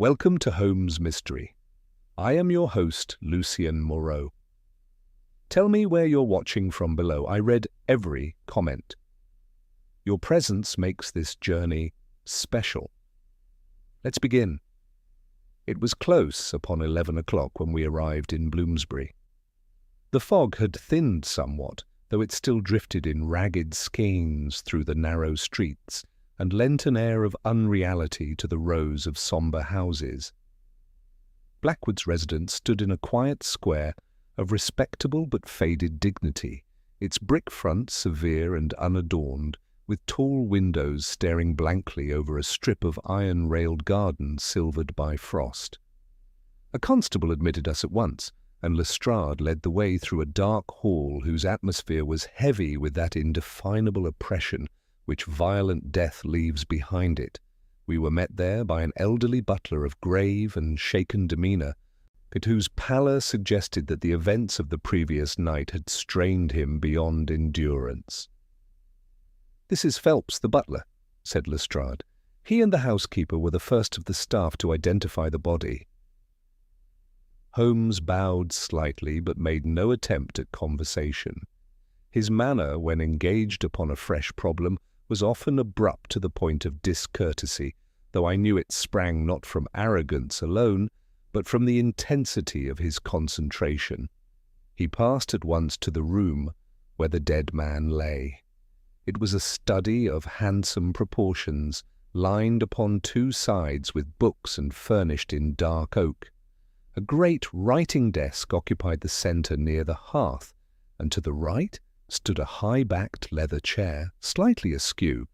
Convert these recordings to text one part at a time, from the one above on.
Welcome to Holmes Mystery. I am your host, Lucien Moreau. Tell me where you're watching from below. I read every comment. Your presence makes this journey special. Let's begin. It was close upon 11 o'clock when we arrived in Bloomsbury. The fog had thinned somewhat, though it still drifted in ragged skeins through the narrow streets and lent an air of unreality to the rows of sombre houses. Blackwood's residence stood in a quiet square of respectable but faded dignity, its brick front severe and unadorned, with tall windows staring blankly over a strip of iron-railed garden silvered by frost. A constable admitted us at once, and Lestrade led the way through a dark hall whose atmosphere was heavy with that indefinable oppression which violent death leaves behind it. We were met there by an elderly butler of grave and shaken demeanour, but whose pallor suggested that the events of the previous night had strained him beyond endurance. "This is Phelps, the butler," said Lestrade. "He and the housekeeper were the first of the staff to identify the body." Holmes bowed slightly but made no attempt at conversation. His manner, when engaged upon a fresh problem, was often abrupt to the point of discourtesy, though I knew it sprang not from arrogance alone, but from the intensity of his concentration. He passed at once to the room where the dead man lay. It was a study of handsome proportions, lined upon two sides with books and furnished in dark oak. A great writing desk occupied the centre near the hearth, and to the right stood a high-backed leather chair, slightly askew,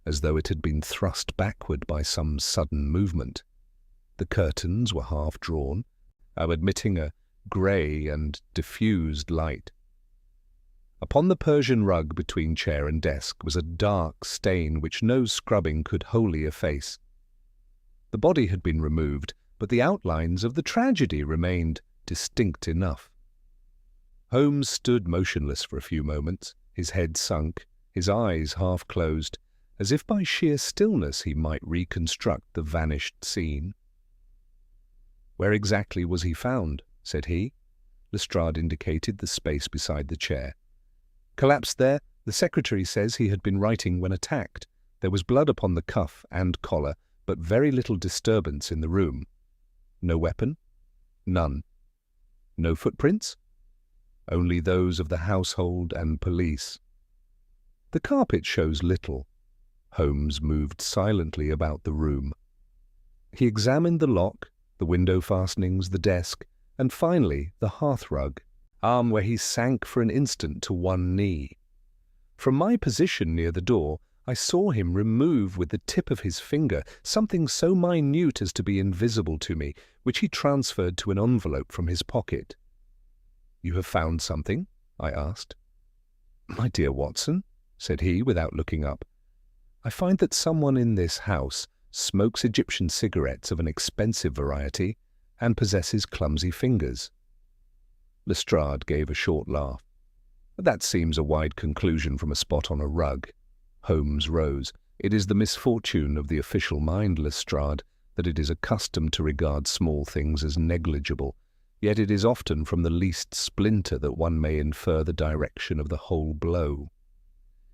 as though it had been thrust backward by some sudden movement. The curtains were half-drawn, admitting a grey and diffused light. Upon the Persian rug between chair and desk was a dark stain which no scrubbing could wholly efface. The body had been removed, but the outlines of the tragedy remained distinct enough. Holmes stood motionless for a few moments, his head sunk, his eyes half-closed, as if by sheer stillness he might reconstruct the vanished scene. "Where exactly was he found?" said he. Lestrade indicated the space beside the chair. "Collapsed there. The secretary says he had been writing when attacked. There was blood upon the cuff and collar, but very little disturbance in the room." "No weapon?" "None." "No footprints?" "Only those of the household and police." "The carpet shows little." Holmes moved silently about the room. He examined the lock, the window fastenings, the desk, and finally the hearthrug, where he sank for an instant to one knee. From my position near the door, I saw him remove with the tip of his finger something so minute as to be invisible to me, which he transferred to an envelope from his pocket. "You have found something?" I asked. "My dear Watson," said he without looking up, "I find that someone in this house smokes Egyptian cigarettes of an expensive variety and possesses clumsy fingers." Lestrade gave a short laugh. "That seems a wide conclusion from a spot on a rug." Holmes rose. "It is the misfortune of the official mind, Lestrade, that it is accustomed to regard small things as negligible. Yet it is often from the least splinter that one may infer the direction of the whole blow."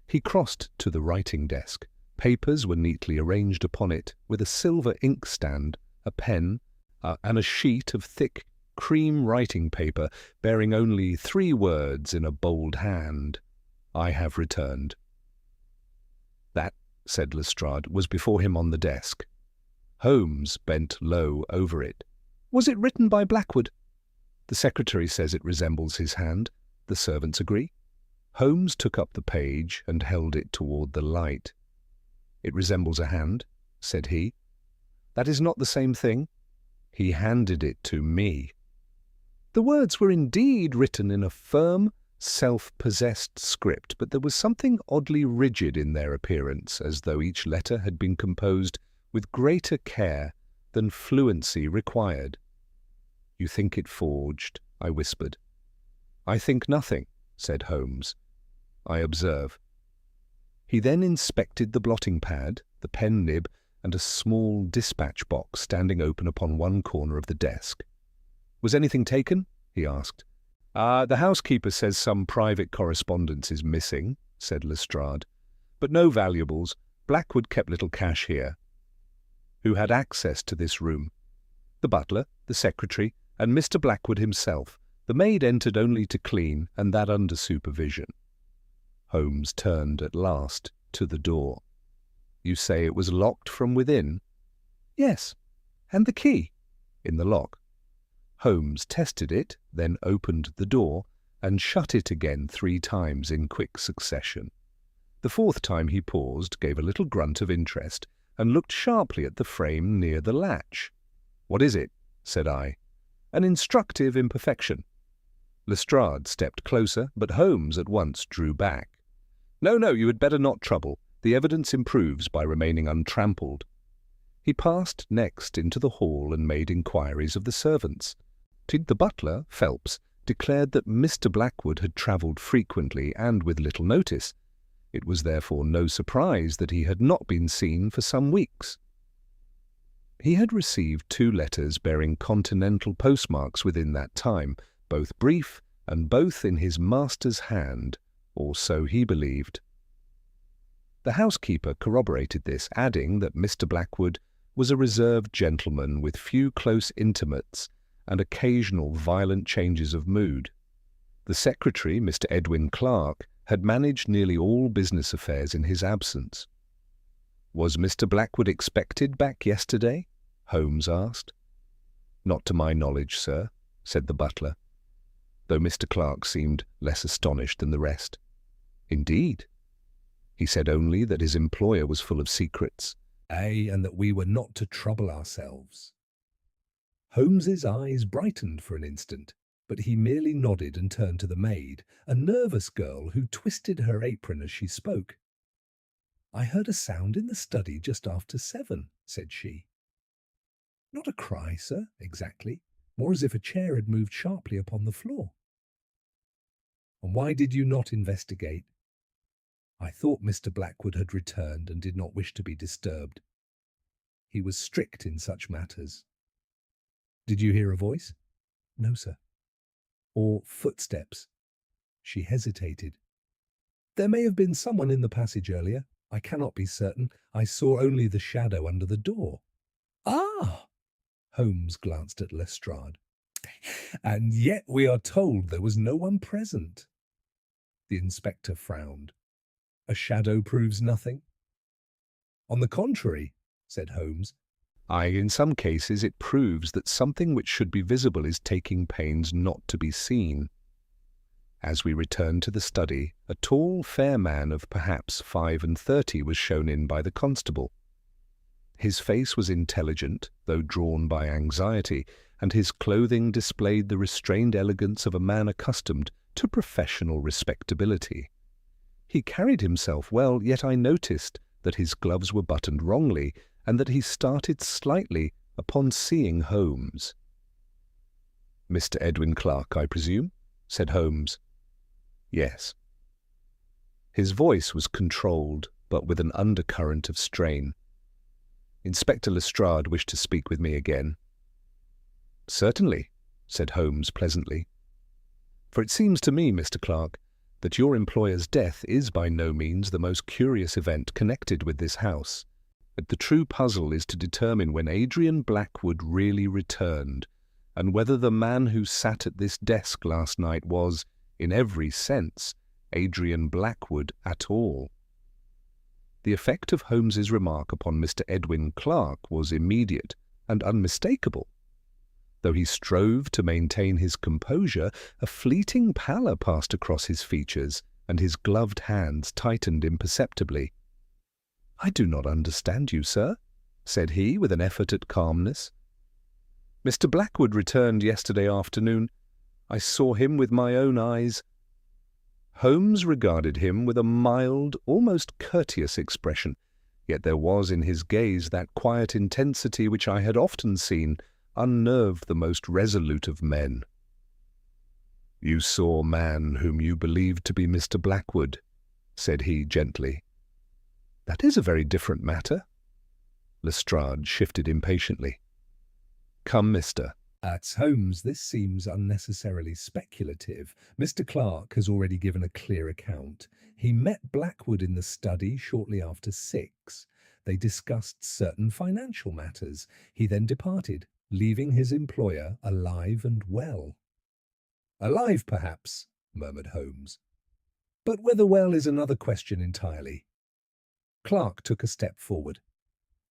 He crossed to the writing desk. Papers were neatly arranged upon it, with a silver inkstand, a pen, and a sheet of thick cream writing paper bearing only 3 words in a bold hand: "I have returned." "That," said Lestrade, "was before him on the desk." Holmes bent low over it. "Was it written by Blackwood?" "The secretary says it resembles his hand. The servants agree." Holmes took up the page and held it toward the light. "It resembles a hand," said he. "That is not the same thing." He handed it to me. The words were indeed written in a firm, self-possessed script, but there was something oddly rigid in their appearance, as though each letter had been composed with greater care than fluency required. "You think it forged?" I whispered. "I think nothing," said Holmes. "I observe." He then inspected the blotting pad, the pen nib, and a small dispatch box standing open upon one corner of the desk. "Was anything taken?" he asked. The housekeeper says some private correspondence is missing," said Lestrade. "But no valuables. Blackwood kept little cash here." "Who had access to this room?" "The butler, the secretary, and Mr. Blackwood himself. The maid entered only to clean, and that under supervision." Holmes turned at last to the door. "You say it was locked from within?" "Yes. And the key?" "In the lock." Holmes tested it, then opened the door and shut it again 3 times in quick succession. The 4th time he paused, gave a little grunt of interest, and looked sharply at the frame near the latch. "What is it?" said I. "An instructive imperfection." Lestrade stepped closer, but Holmes at once drew back. No, you had better not trouble. The evidence improves by remaining untrampled." He passed next into the hall and made inquiries of the servants. The butler, Phelps, declared that Mr. Blackwood had travelled frequently and with little notice. It was therefore no surprise that he had not been seen for some weeks. He had received 2 letters bearing continental postmarks within that time, both brief and both in his master's hand, or so he believed. The housekeeper corroborated this, adding that Mr. Blackwood was a reserved gentleman with few close intimates and occasional violent changes of mood. The secretary, Mr. Edwin Clark, had managed nearly all business affairs in his absence. "Was Mr. Blackwood expected back yesterday?" Holmes asked. "Not to my knowledge, sir," said the butler, though Mr. Clark seemed less astonished than the rest. "Indeed?" "He said only that his employer was full of secrets." "Ay, and that we were not to trouble ourselves." Holmes's eyes brightened for an instant, but he merely nodded and turned to the maid, a nervous girl who twisted her apron as she spoke. "I heard a sound in the study just after 7, said she. "Not a cry, sir, exactly. More as if a chair had moved sharply upon the floor." "And why did you not investigate?" "I thought Mr. Blackwood had returned and did not wish to be disturbed. He was strict in such matters." "Did you hear a voice?" "No, sir." "Or footsteps?" She hesitated. "There may have been someone in the passage earlier. I cannot be certain. I saw only the shadow under the door." "Ah!" Holmes glanced at Lestrade. "And yet we are told there was no one present." The inspector frowned. "A shadow proves nothing?" "On the contrary," said Holmes. In some cases it proves that something which should be visible is taking pains not to be seen." As we returned to the study, a tall, fair man of perhaps 35 was shown in by the constable. His face was intelligent, though drawn by anxiety, and his clothing displayed the restrained elegance of a man accustomed to professional respectability. He carried himself well, yet I noticed that his gloves were buttoned wrongly, and that he started slightly upon seeing Holmes. "Mr. Edwin Clark, I presume?" said Holmes. "Yes." His voice was controlled, but with an undercurrent of strain. Inspector Lestrade wished to speak with me again. "Certainly," said Holmes pleasantly. "For it seems to me, Mr. Clark, that your employer's death is by no means the most curious event connected with this house. But the true puzzle is to determine when Adrian Blackwood really returned, and whether the man who sat at this desk last night was, in every sense, Adrian Blackwood at all." The effect of Holmes's remark upon Mr. Edwin Clark was immediate and unmistakable. Though he strove to maintain his composure, a fleeting pallor passed across his features, and his gloved hands tightened imperceptibly. "I do not understand you, sir," said he, with an effort at calmness. "Mr. Blackwood returned yesterday afternoon. I saw him with my own eyes." Holmes regarded him with a mild, almost courteous expression, yet there was in his gaze that quiet intensity which I had often seen unnerve the most resolute of men. "You saw a man whom you believed to be Mr. Blackwood," said he gently. "That is a very different matter." Lestrade shifted impatiently. "Come, mister." Holmes, this seems unnecessarily speculative. Mr. Clark has already given a clear account. He met Blackwood in the study shortly after 6. They discussed certain financial matters. He then departed, leaving his employer alive and well. "Alive, perhaps," murmured Holmes. "But whether well is another question entirely." Clark took a step forward.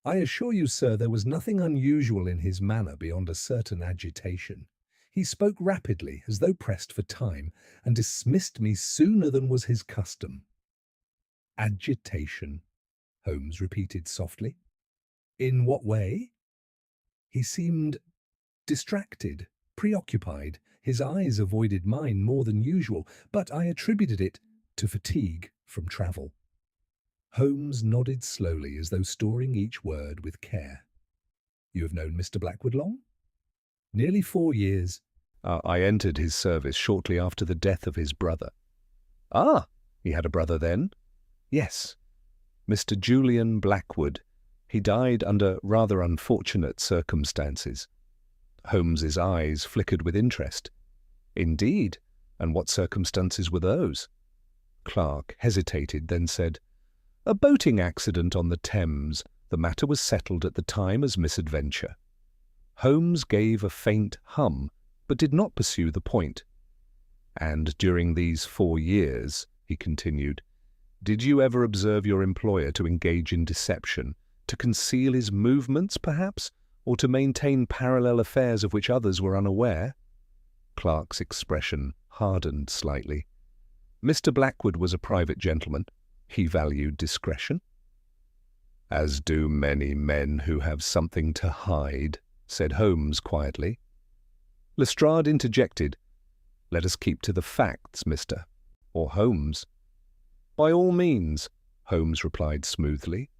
"I assure you, sir, there was nothing unusual in his manner beyond a certain agitation. He spoke rapidly, as though pressed for time, and dismissed me sooner than was his custom." "Agitation," Holmes repeated softly. "In what way?" "He seemed distracted, preoccupied. His eyes avoided mine more than usual, but I attributed it to fatigue from travel." Holmes nodded slowly, as though storing each word with care. "You have known Mr. Blackwood long?" "Nearly 4 years. I entered his service shortly after the death of his brother." "Ah, he had a brother then?" "Yes, Mr. Julian Blackwood. He died under rather unfortunate circumstances." Holmes's eyes flickered with interest. "Indeed, and what circumstances were those?" Clark hesitated, then said, "A boating accident on the Thames. The matter was settled at the time as misadventure." Holmes gave a faint hum, but did not pursue the point. "And during these 4 years," he continued, "did you ever observe your employer to engage in deception, to conceal his movements, perhaps, or to maintain parallel affairs of which others were unaware?" Clark's expression hardened slightly. "Mr. Blackwood was a private gentleman. He valued discretion." "As do many men who have something to hide," said Holmes quietly. Lestrade interjected, "Let us keep to the facts, mister, or Holmes." "By all means," Holmes replied smoothly.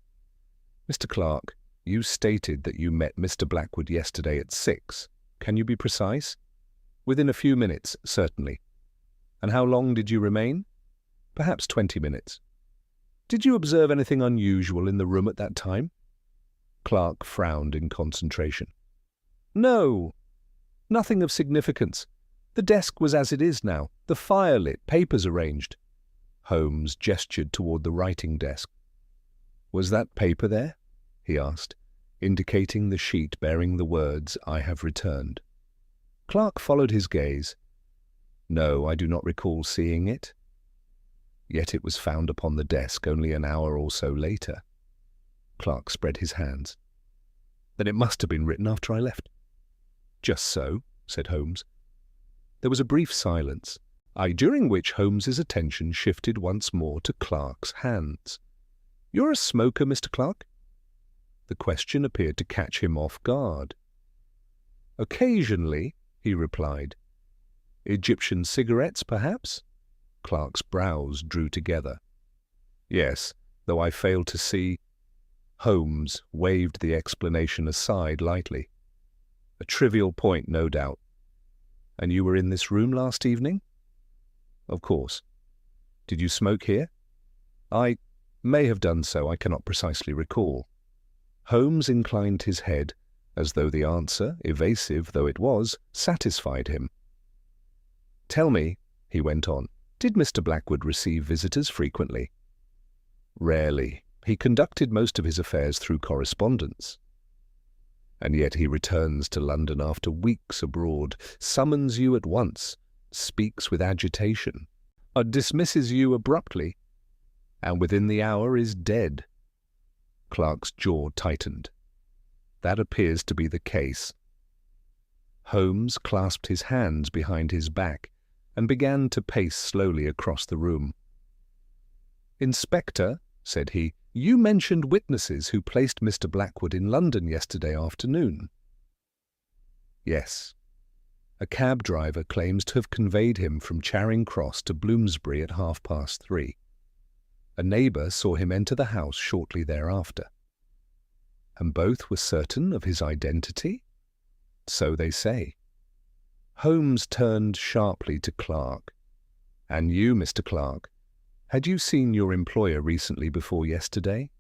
"Mr. Clark, you stated that you met Mr. Blackwood yesterday at 6. Can you be precise?" "Within a few minutes, certainly." "And how long did you remain?" "Perhaps 20 minutes." "Did you observe anything unusual in the room at that time?" Clark frowned in concentration. "No, nothing of significance. The desk was as it is now, the fire lit, papers arranged." Holmes gestured toward the writing desk. "Was that paper there?" he asked, indicating the sheet bearing the words, "I have returned." Clark followed his gaze. "No, I do not recall seeing it." "Yet it was found upon the desk only an hour or so later." Clark spread his hands. "Then it must have been written after I left." "Just so," said Holmes. There was a brief silence, during which Holmes's attention shifted once more to Clark's hands. "You're a smoker, Mr. Clark?" The question appeared to catch him off guard. "Occasionally," he replied. "Egyptian cigarettes, perhaps?" Clark's brows drew together. "Yes, though I fail to see—" Holmes waved the explanation aside lightly. "A trivial point, no doubt. And you were in this room last evening?" "Of course." "Did you smoke here?" "I may have done so. I cannot precisely recall." Holmes inclined his head, as though the answer, evasive though it was, satisfied him. "Tell me," he went on, "did Mr. Blackwood receive visitors frequently?" "Rarely. He conducted most of his affairs through correspondence." "And yet he returns to London after weeks abroad, summons you at once, speaks with agitation, dismisses you abruptly, and within the hour is dead." Clark's jaw tightened. "That appears to be the case." Holmes clasped his hands behind his back and began to pace slowly across the room. "Inspector," said he, "you mentioned witnesses who placed Mr. Blackwood in London yesterday afternoon." "Yes. A cab driver claims to have conveyed him from Charing Cross to Bloomsbury at 3:30. A neighbour saw him enter the house shortly thereafter." "And both were certain of his identity?" "So they say." Holmes turned sharply to Clark. "And you, Mr. Clark, had you seen your employer recently before yesterday?"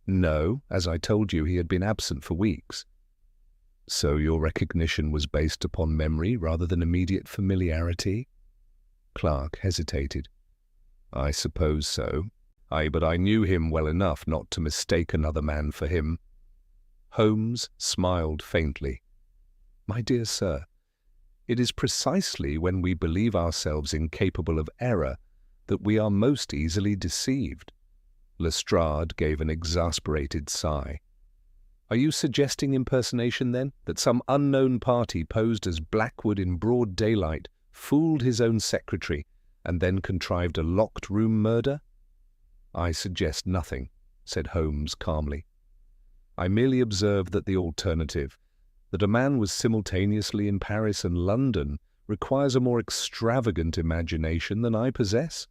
No, as I told you, he had been absent for weeks. So your recognition was based upon memory rather than immediate familiarity? Clark hesitated. I suppose so. But I knew him well enough not to mistake another man for him. Holmes smiled faintly. My dear sir, it is precisely when we believe ourselves incapable of error that we are most easily deceived. Lestrade gave an exasperated sigh. Are you suggesting impersonation, then? That some unknown party posed as Blackwood in broad daylight, fooled his own secretary, and then contrived a locked-room murder? I suggest nothing, said Holmes calmly. I merely observed that the alternative, that a man was simultaneously in Paris and London, requires a more extravagant imagination than I possess.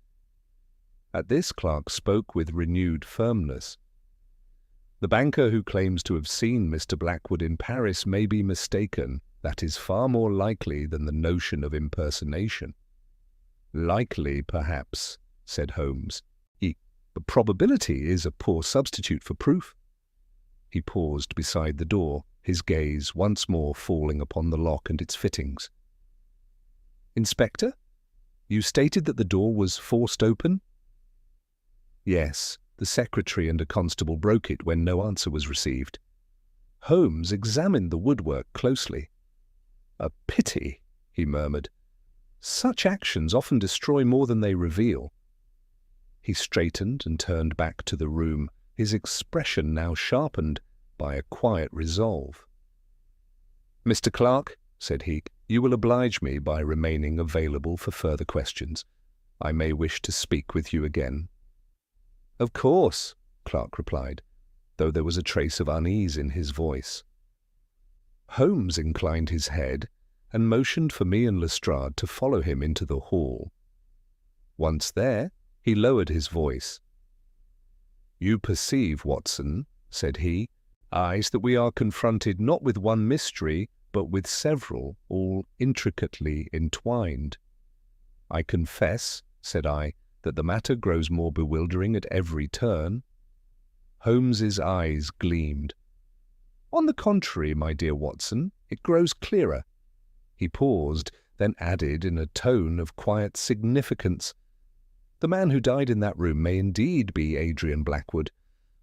At this, Clark spoke with renewed firmness. The banker who claims to have seen Mr. Blackwood in Paris may be mistaken. That is far more likely than the notion of impersonation. Likely, perhaps, said Holmes. But probability is a poor substitute for proof. He paused beside the door, his gaze once more falling upon the lock and its fittings. Inspector, you stated that the door was forced open? Yes, the secretary and a constable broke it when no answer was received. Holmes examined the woodwork closely. A pity, he murmured. Such actions often destroy more than they reveal. He straightened and turned back to the room, his expression now sharpened by a quiet resolve. Mr. Clark, said he, you will oblige me by remaining available for further questions. I may wish to speak with you again. Of course, Clark replied, though there was a trace of unease in his voice. Holmes inclined his head and motioned for me and Lestrade to follow him into the hall. Once there, he lowered his voice. You perceive, Watson, said he, that we are confronted not with one mystery, but with several, all intricately entwined. I confess, said I, that the matter grows more bewildering at every turn. Holmes's eyes gleamed. On the contrary, my dear Watson, it grows clearer. He paused, then added in a tone of quiet significance, the man who died in that room may indeed be Adrian Blackwood,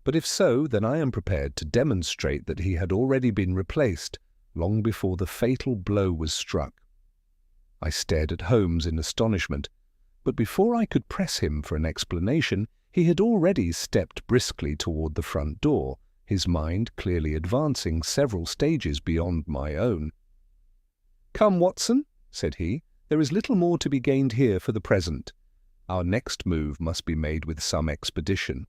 but if so, then I am prepared to demonstrate that he had already been replaced long before the fatal blow was struck. I stared at Holmes in astonishment, but before I could press him for an explanation, he had already stepped briskly toward the front door, his mind clearly advancing several stages beyond my own. Come, Watson, said he, there is little more to be gained here for the present. Our next move must be made with some expedition.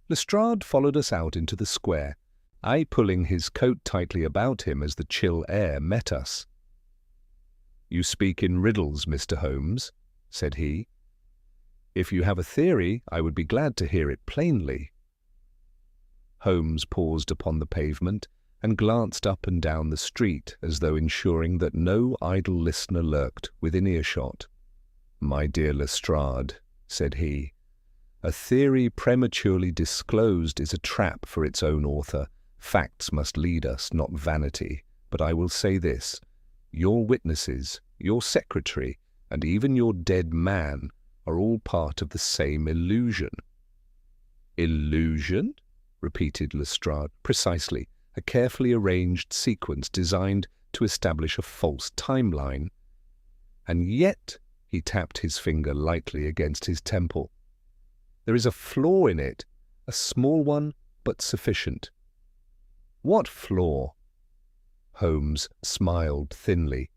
Lestrade followed us out into the square, I pulling his coat tightly about him as the chill air met us. You speak in riddles, Mr. Holmes, said he. If you have a theory, I would be glad to hear it plainly. Holmes paused upon the pavement and glanced up and down the street as though ensuring that no idle listener lurked within earshot. My dear Lestrade, said he, a theory prematurely disclosed is a trap for its own author. Facts must lead us, not vanity. But I will say this, your witnesses, your secretary, and even your dead man are all part of the same illusion. Illusion? Repeated Lestrade. Precisely, a carefully arranged sequence designed to establish a false timeline. And yet, he tapped his finger lightly against his temple, there is a flaw in it, a small one, but sufficient. What flaw? Holmes smiled thinly.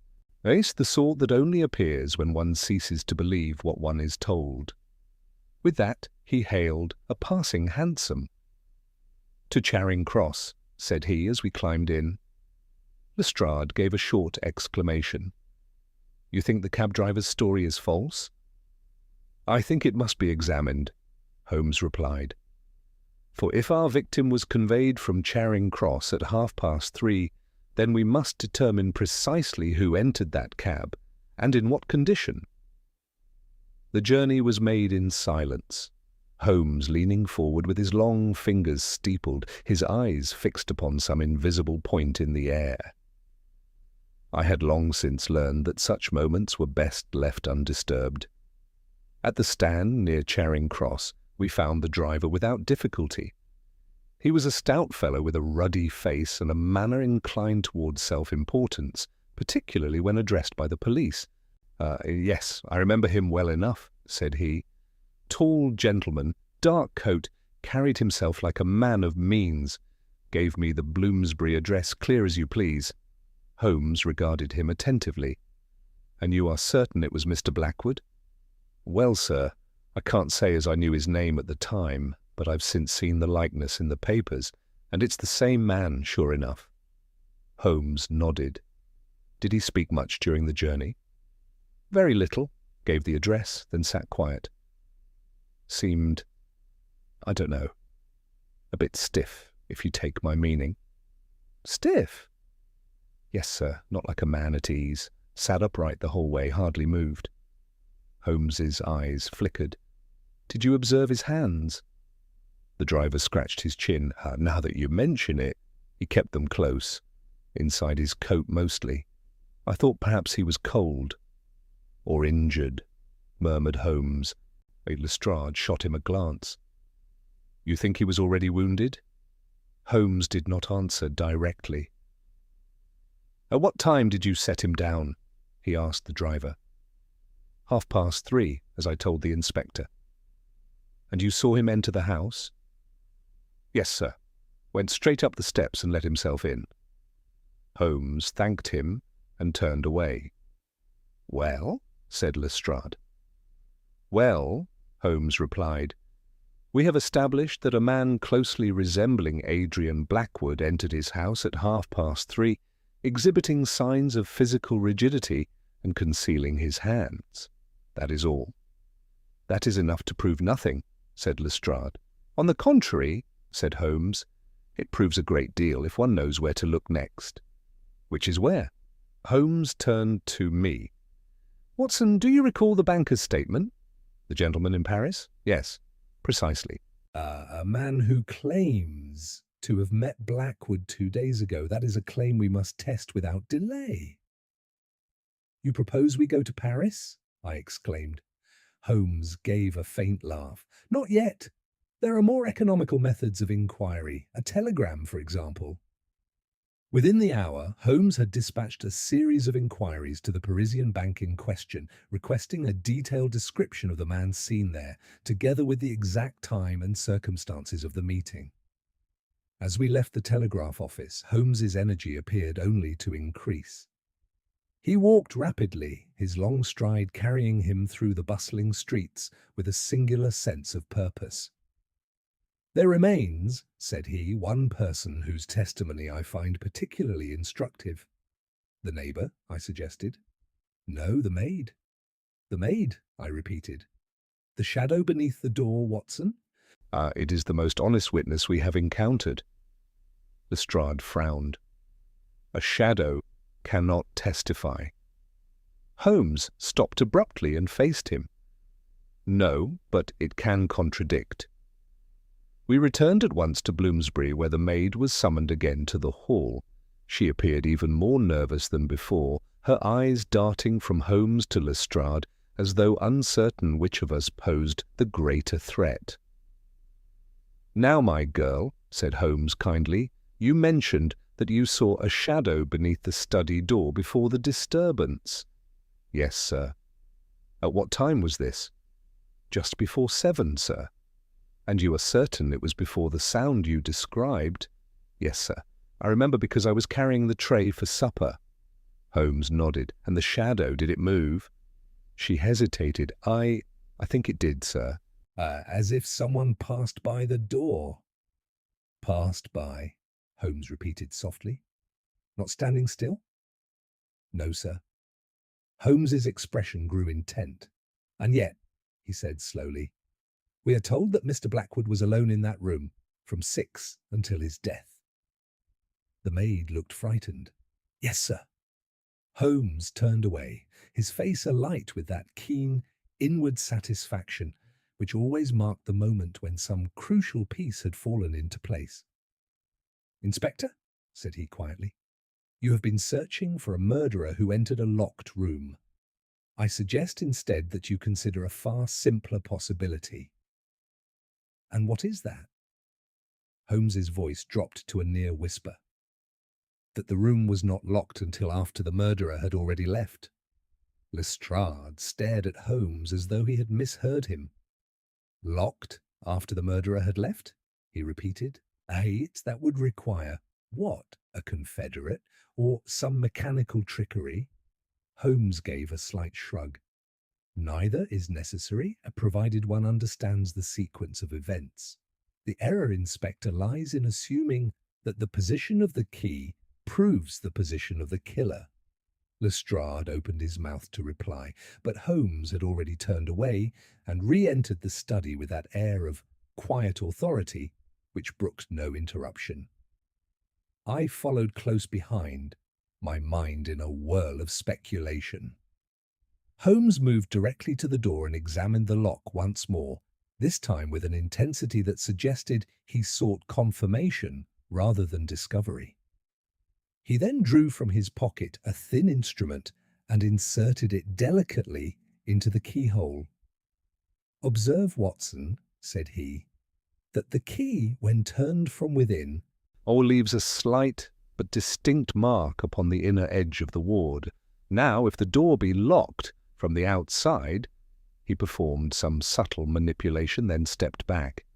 It's the sort that only appears when one ceases to believe what one is told. With that, he hailed a passing hansom. To Charing Cross, said he as we climbed in. Lestrade gave a short exclamation. You think the cab driver's story is false? I think it must be examined, Holmes replied. For if our victim was conveyed from Charing Cross at 3:30, then we must determine precisely who entered that cab and in what condition. The journey was made in silence. Holmes leaning forward with his long fingers steepled, his eyes fixed upon some invisible point in the air. I had long since learned that such moments were best left undisturbed. At the stand near Charing Cross, we found the driver without difficulty. He was a stout fellow with a ruddy face and a manner inclined towards self-importance, particularly when addressed by the police. Yes, I remember him well enough," said he. "Tall gentleman, dark coat, carried himself like a man of means, gave me the Bloomsbury address clear as you please." Holmes regarded him attentively. "And you are certain it was Mr. Blackwood?" "Well, sir, I can't say as I knew his name at the time, but I've since seen the likeness in the papers, and it's the same man, sure enough." Holmes nodded. "Did he speak much during the journey?" "Very little. Gave the address, then sat quiet. Seemed, I don't know, a bit stiff, if you take my meaning." "Stiff?" "Yes, sir, not like a man at ease. Sat upright the whole way, hardly moved." Holmes's eyes flickered. "Did you observe his hands?" The driver scratched his chin. "Now that you mention it, he kept them close, inside his coat mostly. I thought perhaps he was cold." "Or injured," murmured Holmes. Lestrade shot him a glance. "You think he was already wounded?" Holmes did not answer directly. "At what time did you set him down?" he asked the driver. 3:30, as I told the inspector." "And you saw him enter the house?" "Yes, sir. Went straight up the steps and let himself in." Holmes thanked him and turned away. "Well?" said Lestrade. "Well," Holmes replied, "we have established that a man closely resembling Adrian Blackwood entered his house at 3:30, exhibiting signs of physical rigidity and concealing his hands. That is all." "That is enough to prove nothing," said Lestrade. "On the contrary," said Holmes, "it proves a great deal if one knows where to look next." "Which is where?" Holmes turned to me. "Watson, do you recall the banker's statement?" "The gentleman in Paris?" "Yes, precisely." A man who claims to have met Blackwood 2 days ago. That is a claim we must test without delay." "You propose we go to Paris?" I exclaimed. Holmes gave a faint laugh. "Not yet. There are more economical methods of inquiry. A telegram, for example." Within the hour, Holmes had dispatched a series of inquiries to the Parisian bank in question, requesting a detailed description of the man seen there, together with the exact time and circumstances of the meeting. As we left the telegraph office, Holmes's energy appeared only to increase. He walked rapidly, his long stride carrying him through the bustling streets with a singular sense of purpose. "There remains," said he, "one person whose testimony I find particularly instructive." "The neighbour?" I suggested. "No, the maid." "The maid," I repeated. "The shadow beneath the door, Watson?" It is the most honest witness we have encountered." Lestrade frowned. "A shadow cannot testify." Holmes stopped abruptly and faced him. "No, but it can contradict." We returned at once to Bloomsbury, where the maid was summoned again to the hall. She appeared even more nervous than before, her eyes darting from Holmes to Lestrade, as though uncertain which of us posed the greater threat. "Now, my girl," said Holmes kindly, "you mentioned that you saw a shadow beneath the study door before the disturbance." "Yes, sir." "At what time was this?" "Just before 7, sir." "And you are certain it was before the sound you described?" "Yes, sir. I remember because I was carrying the tray for supper." Holmes nodded. "And the shadow, did it move?" She hesitated. I think it did, sir." As if someone passed by the door." "Passed by," Holmes repeated softly. "Not standing still?" "No, sir." Holmes's expression grew intent. "And yet," he said slowly, "we are told that Mr. Blackwood was alone in that room from 6 until his death." The maid looked frightened. "Yes, sir." Holmes turned away, his face alight with that keen, inward satisfaction which always marked the moment when some crucial piece had fallen into place. "Inspector," said he quietly, "you have been searching for a murderer who entered a locked room. I suggest instead that you consider a far simpler possibility." "And what is that?" Holmes's voice dropped to a near whisper. "That the room was not locked until after the murderer had already left." Lestrade stared at Holmes as though he had misheard him. "Locked after the murderer had left?" he repeated. That would require what? A confederate or some mechanical trickery?" Holmes gave a slight shrug. "Neither is necessary, provided one understands the sequence of events. The error, Inspector, lies in assuming that the position of the key proves the position of the killer." Lestrade opened his mouth to reply, but Holmes had already turned away and re-entered the study with that air of quiet authority which brooked no interruption. I followed close behind, my mind in a whirl of speculation. Holmes moved directly to the door and examined the lock once more, this time with an intensity that suggested he sought confirmation rather than discovery. He then drew from his pocket a thin instrument and inserted it delicately into the keyhole. "Observe, Watson," said he, "that the key, when turned from within, leaves a slight but distinct mark upon the inner edge of the ward. Now, if the door be locked from the outside—" He performed some subtle manipulation, then stepped back.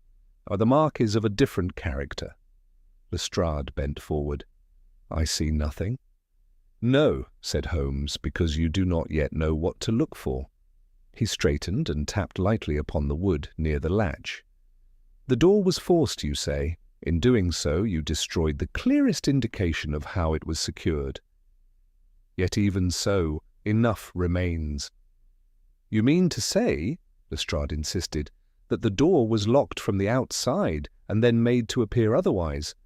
"The mark is of a different character." Lestrade bent forward. "I see nothing." "No," said Holmes, "because you do not yet know what to look for." He straightened and tapped lightly upon the wood near the latch. "The door was forced, you say. In doing so, you destroyed the clearest indication of how it was secured. Yet even so, enough remains." "You mean to say," Lestrade insisted, "that the door was locked from the outside and then made to appear otherwise?"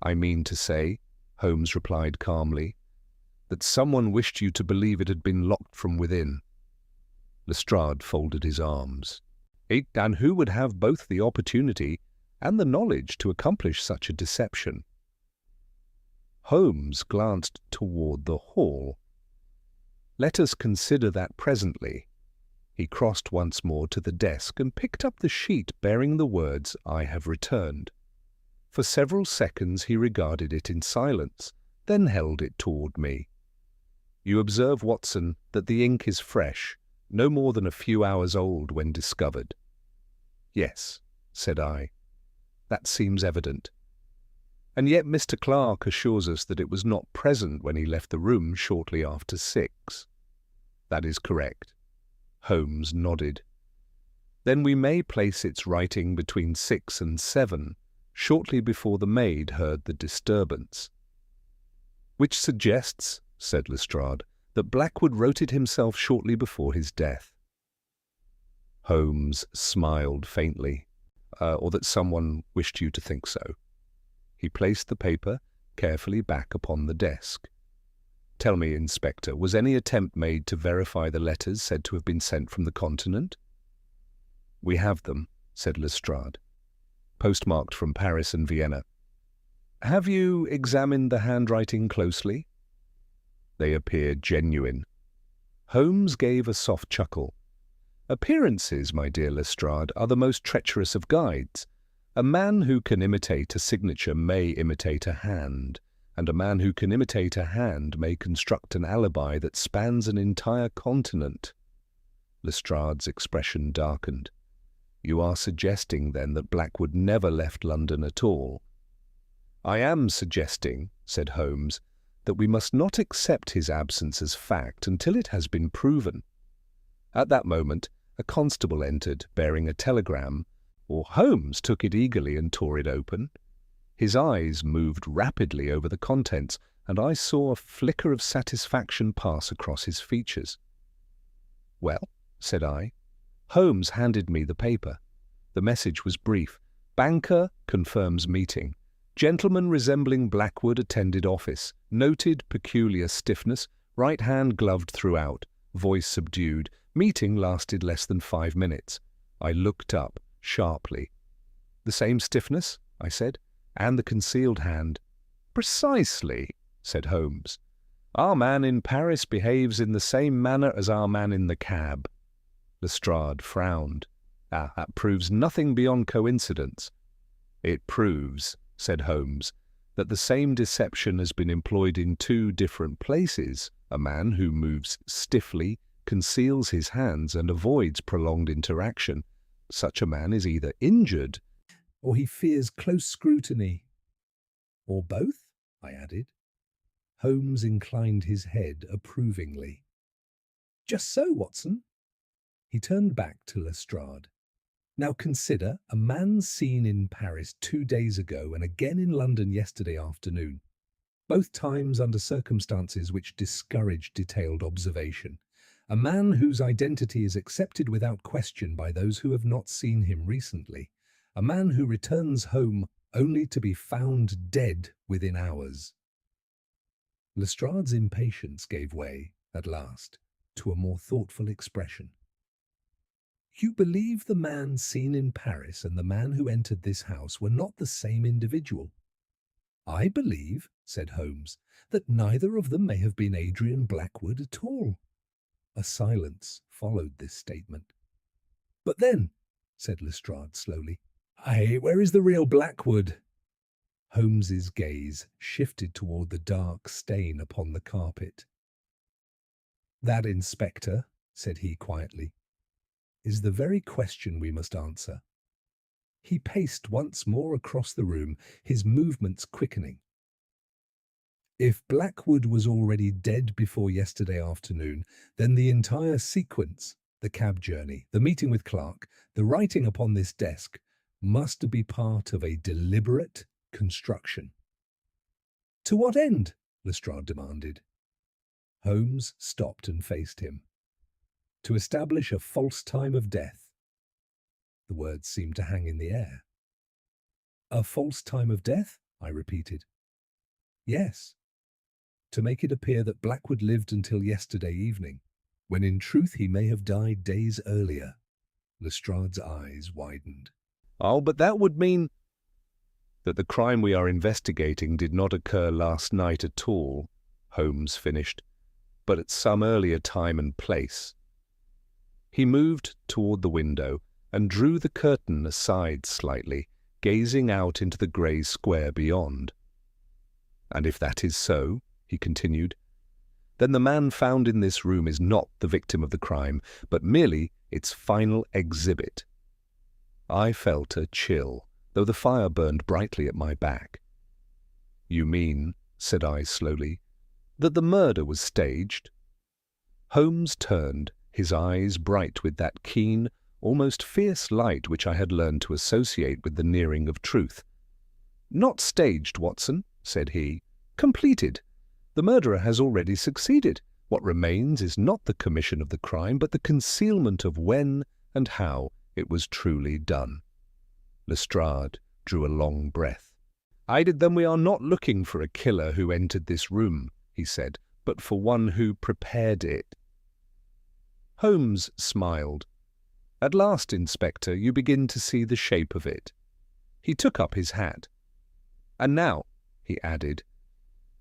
"I mean to say," Holmes replied calmly, "that someone wished you to believe it had been locked from within." Lestrade folded his arms. "And who would have both the opportunity and the knowledge to accomplish such a deception?" Holmes glanced toward the hall. "Let us consider that presently." He crossed once more to the desk and picked up the sheet bearing the words, "I have returned." For several seconds he regarded it in silence, then held it toward me. "You observe, Watson, that the ink is fresh, no more than a few hours old when discovered." "Yes," said I. "That seems evident." "And yet Mr. Clark assures us that it was not present when he left the room shortly after 6. "That is correct." Holmes nodded. "Then we may place its writing between 6 and 7, shortly before the maid heard the disturbance." "Which suggests," said Lestrade, "that Blackwood wrote it himself shortly before his death." Holmes smiled faintly. "Or that someone wished you to think so." He placed the paper carefully back upon the desk. "Tell me, Inspector, was any attempt made to verify the letters said to have been sent from the continent?" "We have them," said Lestrade, "postmarked from Paris and Vienna." "Have you examined the handwriting closely?" "They appear genuine." Holmes gave a soft chuckle. "Appearances, my dear Lestrade, are the most treacherous of guides. A man who can imitate a signature may imitate a hand, and a man who can imitate a hand may construct an alibi that spans an entire continent." Lestrade's expression darkened. "You are suggesting, then, that Blackwood never left London at all?" "I am suggesting," said Holmes, "that we must not accept his absence as fact until it has been proven." At that moment, a constable entered, bearing a telegram, or Holmes took it eagerly and tore it open. His eyes moved rapidly over the contents, and I saw a flicker of satisfaction pass across his features. "Well," said I. Holmes handed me the paper. The message was brief. "Banker confirms meeting. Gentleman resembling Blackwood attended office. Noted peculiar stiffness. Right hand gloved throughout. Voice subdued. Meeting lasted less than 5 minutes. I looked up sharply. "The same stiffness?" I said. "And the concealed hand?" "Precisely," said Holmes. "Our man in Paris behaves in the same manner as our man in the cab." Lestrade frowned. "That proves nothing beyond coincidence." "It proves," said Holmes, "that the same deception has been employed in two different places. A man who moves stiffly, conceals his hands, and avoids prolonged interaction. Such a man is either injured, or he fears close scrutiny." "Or both?" I added. Holmes inclined his head approvingly. "Just so, Watson." He turned back to Lestrade. "Now consider a man seen in Paris 2 days ago and again in London yesterday afternoon, both times under circumstances which discourage detailed observation. A man whose identity is accepted without question by those who have not seen him recently. A man who returns home only to be found dead within hours." Lestrade's impatience gave way, at last, to a more thoughtful expression. "You believe the man seen in Paris and the man who entered this house were not the same individual?" "I believe," said Holmes, "that neither of them may have been Adrian Blackwood at all." A silence followed this statement. "But then," said Lestrade slowly, "where is the real Blackwood?" Holmes's gaze shifted toward the dark stain upon the carpet. "That, Inspector," said he quietly, "is the very question we must answer." He paced once more across the room, his movements quickening. "If Blackwood was already dead before yesterday afternoon, then the entire sequence, the cab journey, the meeting with Clark, the writing upon this desk, must be part of a deliberate construction." "To what end?" Lestrade demanded. Holmes stopped and faced him. "To establish a false time of death." The words seemed to hang in the air. "A false time of death?" I repeated. "Yes. To make it appear that Blackwood lived until yesterday evening, when in truth he may have died days earlier." Lestrade's eyes widened. "Oh, but that would mean—" "That the crime we are investigating did not occur last night at all," Holmes finished, "but at some earlier time and place." He moved toward the window and drew the curtain aside slightly, gazing out into the grey square beyond. "And if that is so," he continued, "then the man found in this room is not the victim of the crime, but merely its final exhibit." I felt a chill, though the fire burned brightly at my back. "You mean," said I slowly, "that the murder was staged?" Holmes turned, his eyes bright with that keen, almost fierce light which I had learned to associate with the nearing of truth. "Not staged, Watson," said he. "Completed. The murderer has already succeeded. What remains is not the commission of the crime, but the concealment of when and how it was truly done." Lestrade drew a long breath. "Then we are not looking for a killer who entered this room," he said, "but for one who prepared it." Holmes smiled. "At last, Inspector, you begin to see the shape of it." He took up his hat. "And now," he added,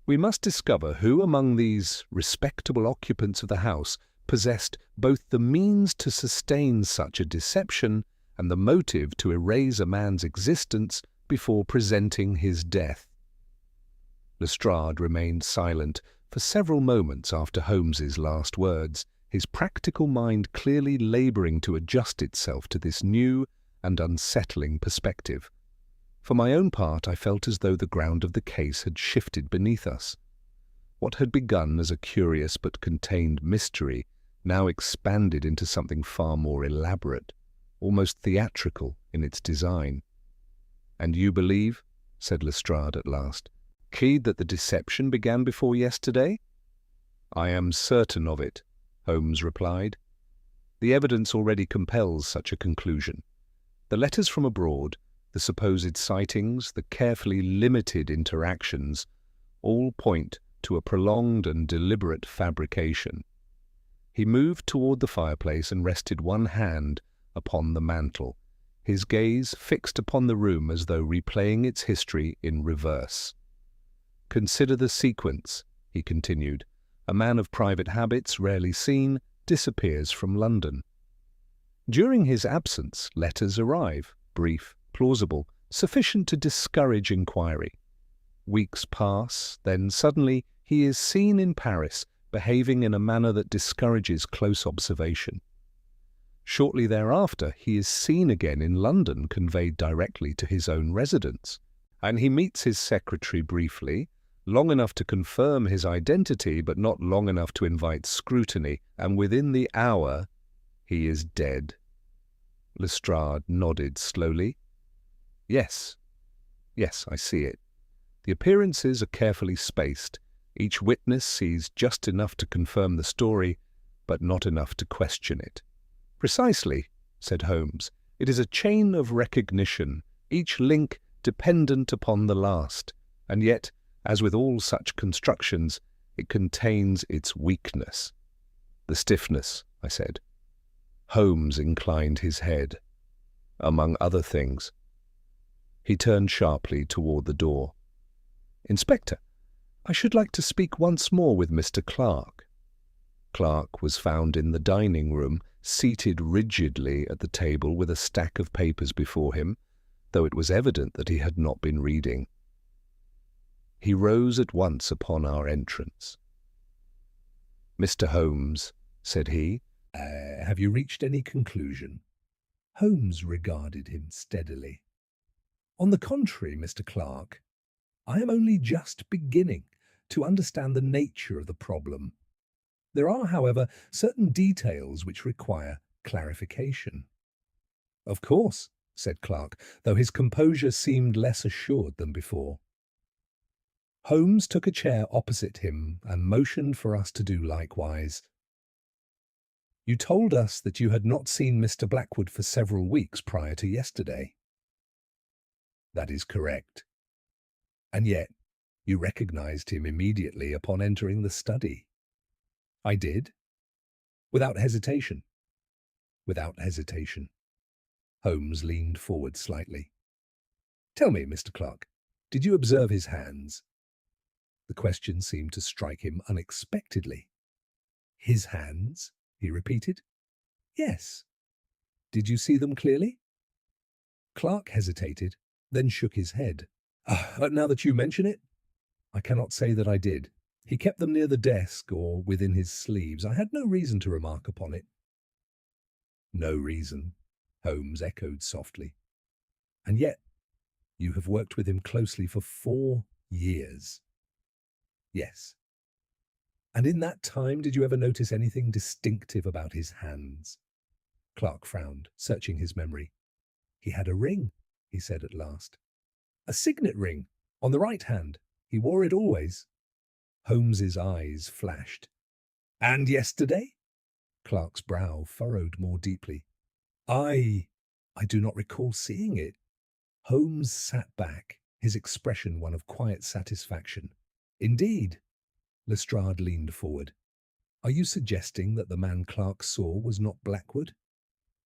"we must discover who among these respectable occupants of the house possessed both the means to sustain such a deception and the motive to erase a man's existence before presenting his death." Lestrade remained silent for several moments after Holmes's last words, his practical mind clearly labouring to adjust itself to this new and unsettling perspective. For my own part, I felt as though the ground of the case had shifted beneath us. What had begun as a curious but contained mystery now expanded into something far more elaborate, almost theatrical in its design. "And you believe," said Lestrade at last, "Key, that the deception began before yesterday?" "I am certain of it," Holmes replied. "The evidence already compels such a conclusion. The letters from abroad, the supposed sightings, the carefully limited interactions, all point to a prolonged and deliberate fabrication." He moved toward the fireplace and rested one hand upon the mantel, his gaze fixed upon the room as though replaying its history in reverse. "Consider the sequence," he continued. "A man of private habits, rarely seen, disappears from London. During his absence, letters arrive, brief, plausible, sufficient to discourage inquiry. Weeks pass, then suddenly he is seen in Paris, behaving in a manner that discourages close observation. Shortly thereafter, he is seen again in London, conveyed directly to his own residence, and he meets his secretary briefly, long enough to confirm his identity, but not long enough to invite scrutiny, and within the hour he is dead." Lestrade nodded slowly. Yes, I see it. The appearances are carefully spaced. Each witness sees just enough to confirm the story, but not enough to question it. "Precisely," said Holmes. "It is a chain of recognition, each link dependent upon the last, and yet, as with all such constructions, it contains its weakness." "The stiffness," I said. Holmes inclined his head. "Among other things." He turned sharply toward the door. "Inspector, I should like to speak once more with Mr. Clark." Clark was found in the dining room, seated rigidly at the table with a stack of papers before him, though it was evident that he had not been reading. He rose at once upon our entrance. "Mr. Holmes," said he, "have you reached any conclusion?" Holmes regarded him steadily. "On the contrary, Mr. Clark, I am only just beginning to understand the nature of the problem. There are, however, certain details which require clarification." "Of course," said Clark, though his composure seemed less assured than before. Holmes took a chair opposite him and motioned for us to do likewise. "You told us that you had not seen Mr. Blackwood for several weeks prior to yesterday." "That is correct." "And yet you recognized him immediately upon entering the study." "I did." "Without hesitation?" "Without hesitation." Holmes leaned forward slightly. "Tell me, Mr. Clark, did you observe his hands?" The question seemed to strike him unexpectedly. "His hands?" he repeated. "Yes." "Did you see them clearly?" Clark hesitated, then shook his head. Now that you mention it, I cannot say that I did. He kept them near the desk or within his sleeves. I had no reason to remark upon it." "No reason," Holmes echoed softly. "And yet you have worked with him closely for 4 years." "Yes." "And in that time did you ever notice anything distinctive about his hands?" Clark frowned, searching his memory. "He had a ring," he said at last. "A signet ring, on the right hand. He wore it always." Holmes's eyes flashed. "And yesterday?" Clark's brow furrowed more deeply. I do not recall seeing it." Holmes sat back, his expression one of quiet satisfaction. "Indeed?" Lestrade leaned forward. "Are you suggesting that the man Clark saw was not Blackwood?"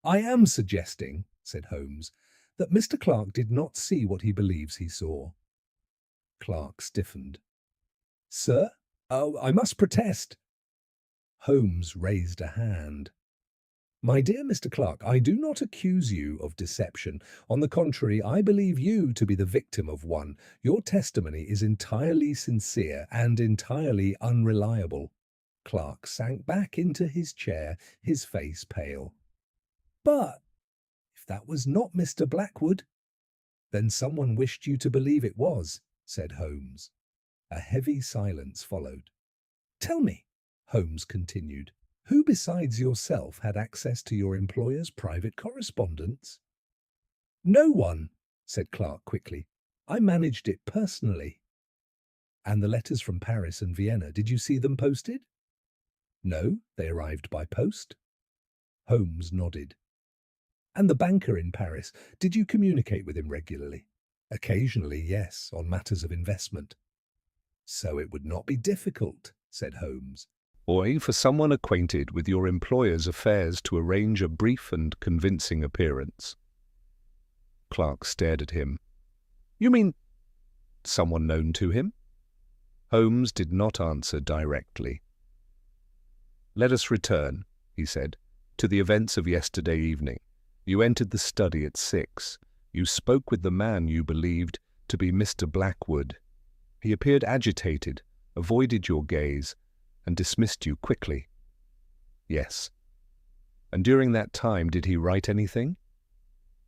"I am suggesting," said Holmes, "that Mr. Clark did not see what he believes he saw." Clark stiffened. "Sir? Oh, I must protest." Holmes raised a hand. "My dear Mr. Clark, I do not accuse you of deception. On the contrary, I believe you to be the victim of one. Your testimony is entirely sincere and entirely unreliable." Clark sank back into his chair, his face pale. "But if that was not Mr. Blackwood—" "Then someone wished you to believe it was," said Holmes. A heavy silence followed. "Tell me," Holmes continued, "who besides yourself had access to your employer's private correspondence?" "No one," said Clark quickly. "I managed it personally." "And the letters from Paris and Vienna, did you see them posted?" "No, they arrived by post." Holmes nodded. "And the banker in Paris, did you communicate with him regularly?" "Occasionally, yes, on matters of investment." "So it would not be difficult," said Holmes. or for someone acquainted with your employer's affairs to arrange a brief and convincing appearance. Clark stared at him. You mean someone known to him? Holmes did not answer directly. Let us return, he said, to the events of yesterday evening. You entered the study at 6. You spoke with the man you believed to be Mr. Blackwood. He appeared agitated, avoided your gaze, and dismissed you quickly. Yes. And during that time, did he write anything?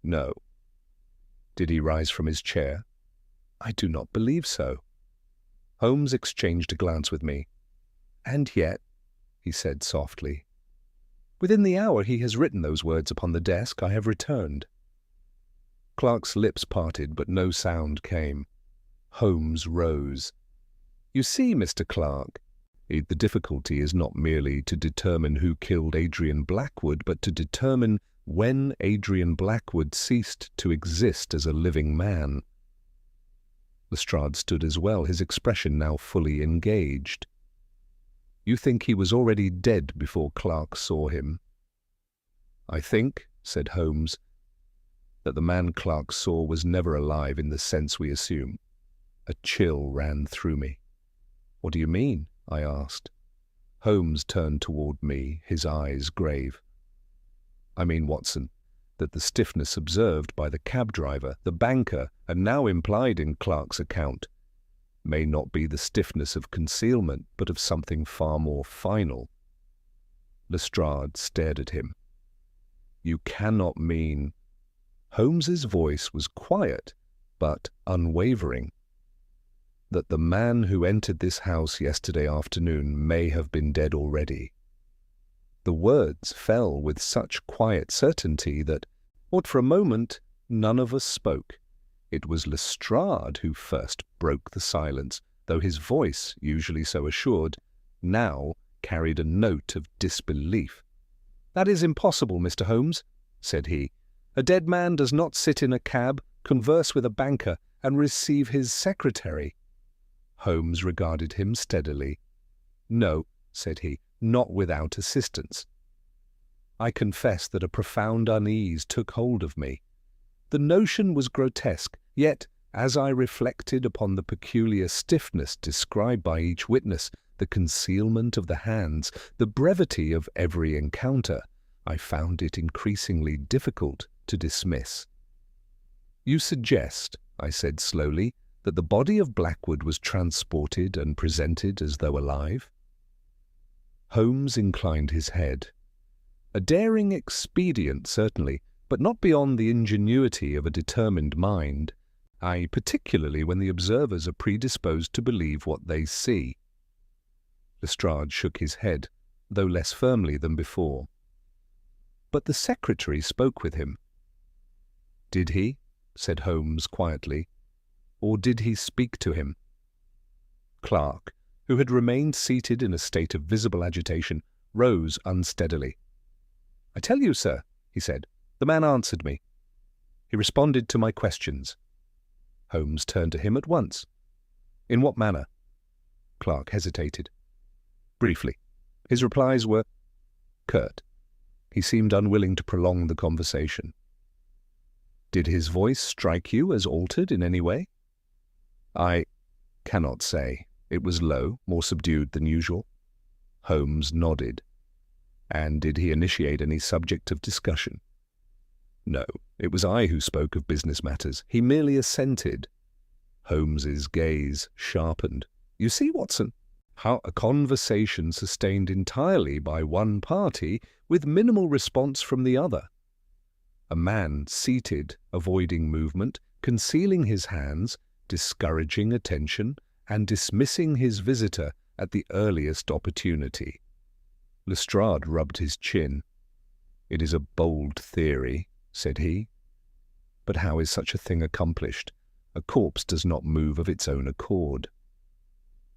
No. Did he rise from his chair? I do not believe so. Holmes exchanged a glance with me. And yet, he said softly, within the hour he has written those words upon the desk I have returned. Clark's lips parted, but no sound came. Holmes rose. You see, Mr. Clark, the difficulty is not merely to determine who killed Adrian Blackwood, but to determine when Adrian Blackwood ceased to exist as a living man. Lestrade stood as well, his expression now fully engaged. You think he was already dead before Clark saw him? I think, said Holmes, that the man Clark saw was never alive in the sense we assume. A chill ran through me. What do you mean? I asked. Holmes turned toward me, his eyes grave. I mean, Watson, that the stiffness observed by the cab driver, the banker, and now implied in Clark's account, may not be the stiffness of concealment, but of something far more final. Lestrade stared at him. You cannot mean... Holmes's voice was quiet, but unwavering. That the man who entered this house yesterday afternoon may have been dead already. The words fell with such quiet certainty that, what for a moment, none of us spoke. It was Lestrade who first broke the silence, though his voice, usually so assured, now carried a note of disbelief. That is impossible, Mr. Holmes, said he. A dead man does not sit in a cab, converse with a banker, and receive his secretary. Holmes regarded him steadily. No, said he, not without assistance. I confess that a profound unease took hold of me. The notion was grotesque, yet, as I reflected upon the peculiar stiffness described by each witness, the concealment of the hands, the brevity of every encounter, I found it increasingly difficult to dismiss. You suggest, I said slowly, that the body of Blackwood was transported and presented as though alive? Holmes inclined his head. A daring expedient, certainly, but not beyond the ingenuity of a determined mind, particularly when the observers are predisposed to believe what they see. Lestrade shook his head, though less firmly than before. But the secretary spoke with him. Did he? Said Holmes quietly. Or did he speak to him? Clark, who had remained seated in a state of visible agitation, rose unsteadily. I tell you, sir, he said, the man answered me. He responded to my questions. Holmes turned to him at once. In what manner? Clark hesitated. Briefly. His replies were curt. He seemed unwilling to prolong the conversation. Did his voice strike you as altered in any way? I cannot say. It was low, more subdued than usual. Holmes nodded. And did he initiate any subject of discussion? No, it was I who spoke of business matters. He merely assented. Holmes's gaze sharpened. You see, Watson, how a conversation sustained entirely by one party with minimal response from the other. A man seated, avoiding movement, concealing his hands, discouraging attention, and dismissing his visitor at the earliest opportunity. Lestrade rubbed his chin. It is a bold theory, said he. But how is such a thing accomplished? A corpse does not move of its own accord.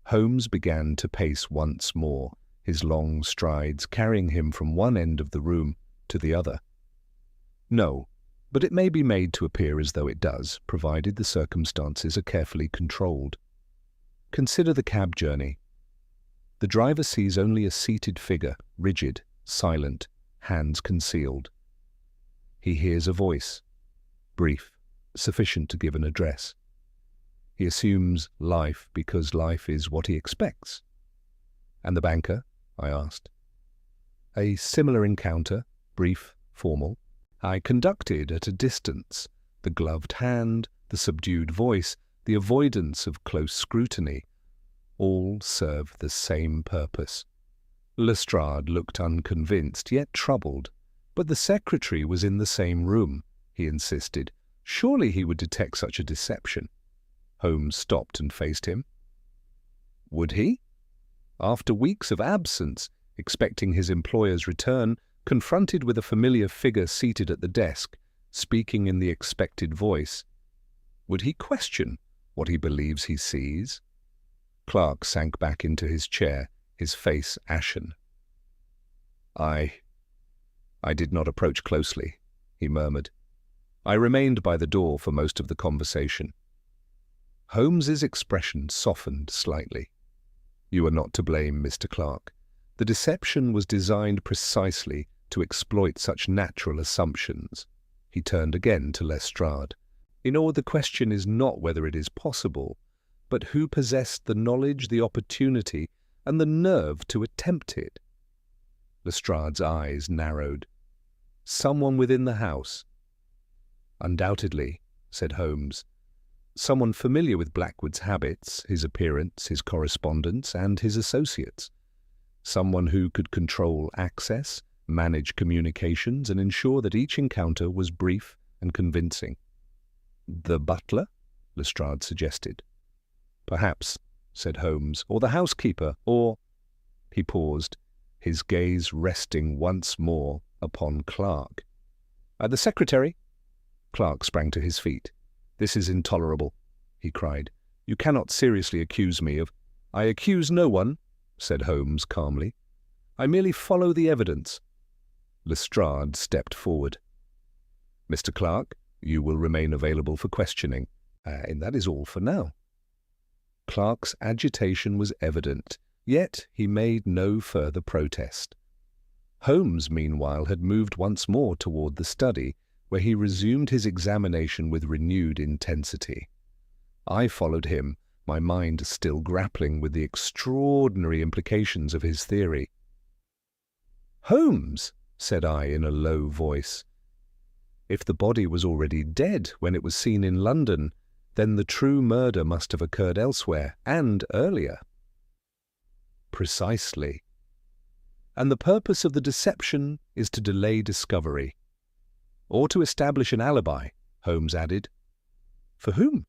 Holmes began to pace once more, his long strides carrying him from one end of the room to the other. No, but it may be made to appear as though it does, provided the circumstances are carefully controlled. Consider the cab journey. The driver sees only a seated figure, rigid, silent, hands concealed. He hears a voice, brief, sufficient to give an address. He assumes life because life is what he expects. And the banker? I asked. A similar encounter, brief, formal, I conducted at a distance. The gloved hand, the subdued voice, the avoidance of close scrutiny, all serve the same purpose. Lestrade looked unconvinced, yet troubled. But the secretary was in the same room, he insisted. Surely he would detect such a deception. Holmes stopped and faced him. Would he? After weeks of absence, expecting his employer's return, confronted with a familiar figure seated at the desk, speaking in the expected voice, would he question what he believes he sees? Clark sank back into his chair, his face ashen. I did not approach closely, he murmured. I remained by the door for most of the conversation. Holmes's expression softened slightly. You are not to blame, Mr. Clark. The deception was designed precisely to exploit such natural assumptions. He turned again to Lestrade. The question is not whether it is possible, but who possessed the knowledge, the opportunity, and the nerve to attempt it. Lestrade's eyes narrowed. Someone within the house. Undoubtedly, said Holmes. Someone familiar with Blackwood's habits, his appearance, his correspondence, and his associates. Someone who could control access, manage communications, and ensure that each encounter was brief and convincing. The butler? Lestrade suggested. Perhaps, said Holmes, or the housekeeper, or... He paused, his gaze resting once more upon Clark. The secretary? Clark sprang to his feet. This is intolerable, he cried. You cannot seriously accuse me of... I accuse no one, said Holmes calmly. I merely follow the evidence. Lestrade stepped forward. Mr. Clark, you will remain available for questioning, and that is all for now. Clark's agitation was evident, yet he made no further protest. Holmes, meanwhile, had moved once more toward the study, where he resumed his examination with renewed intensity. I followed him, my mind still grappling with the extraordinary implications of his theory. Holmes, said I in a low voice, if the body was already dead when it was seen in London, then the true murder must have occurred elsewhere, and earlier. Precisely. And the purpose of the deception is to delay discovery. Or to establish an alibi, Holmes added. For whom?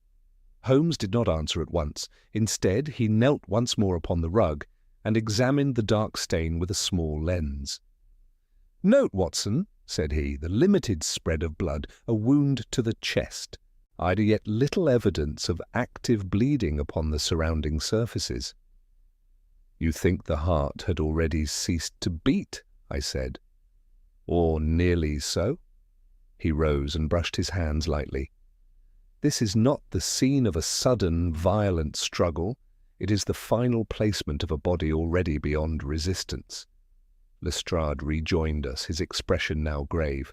Holmes did not answer at once. Instead, he knelt once more upon the rug and examined the dark stain with a small lens. Note, Watson, said he, the limited spread of blood, a wound to the chest. I'd yet little evidence of active bleeding upon the surrounding surfaces. You think the heart had already ceased to beat, I said. Or nearly so? He rose and brushed his hands lightly. This is not the scene of a sudden, violent struggle. It is the final placement of a body already beyond resistance. Lestrade rejoined us, his expression now grave.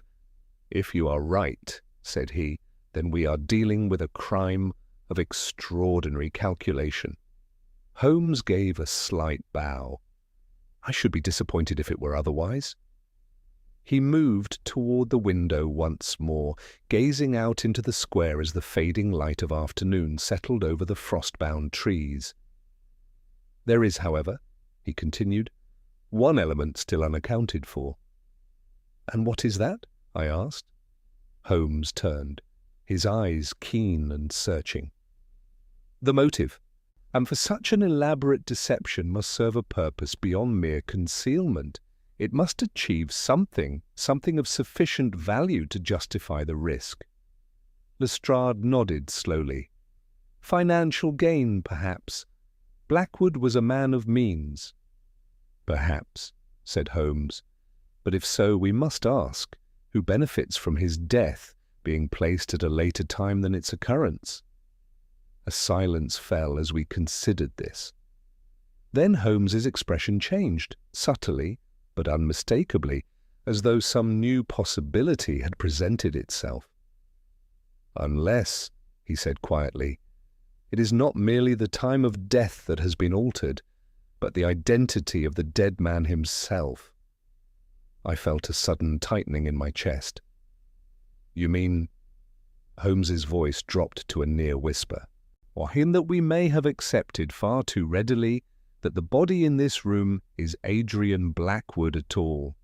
If you are right, said he, then we are dealing with a crime of extraordinary calculation. Holmes gave a slight bow. I should be disappointed if it were otherwise. He moved toward the window once more, gazing out into the square as the fading light of afternoon settled over the frost-bound trees. There is, however, he continued, one element still unaccounted for. And what is that? I asked. Holmes turned, his eyes keen and searching. The motive. And for such an elaborate deception must serve a purpose beyond mere concealment. It must achieve something of sufficient value to justify the risk. Lestrade nodded slowly. Financial gain, perhaps. Blackwood was a man of means. Perhaps, said Holmes. But if so, we must ask, who benefits from his death being placed at a later time than its occurrence? A silence fell as we considered this. Then Holmes's expression changed, subtly but unmistakably, as though some new possibility had presented itself. "Unless," he said quietly, "it is not merely the time of death that has been altered, but the identity of the dead man himself." I felt a sudden tightening in my chest. "You mean—" Holmes's voice dropped to a near whisper. "Or in that we may have accepted far too readily that the body in this room is Adrian Blackwood at all."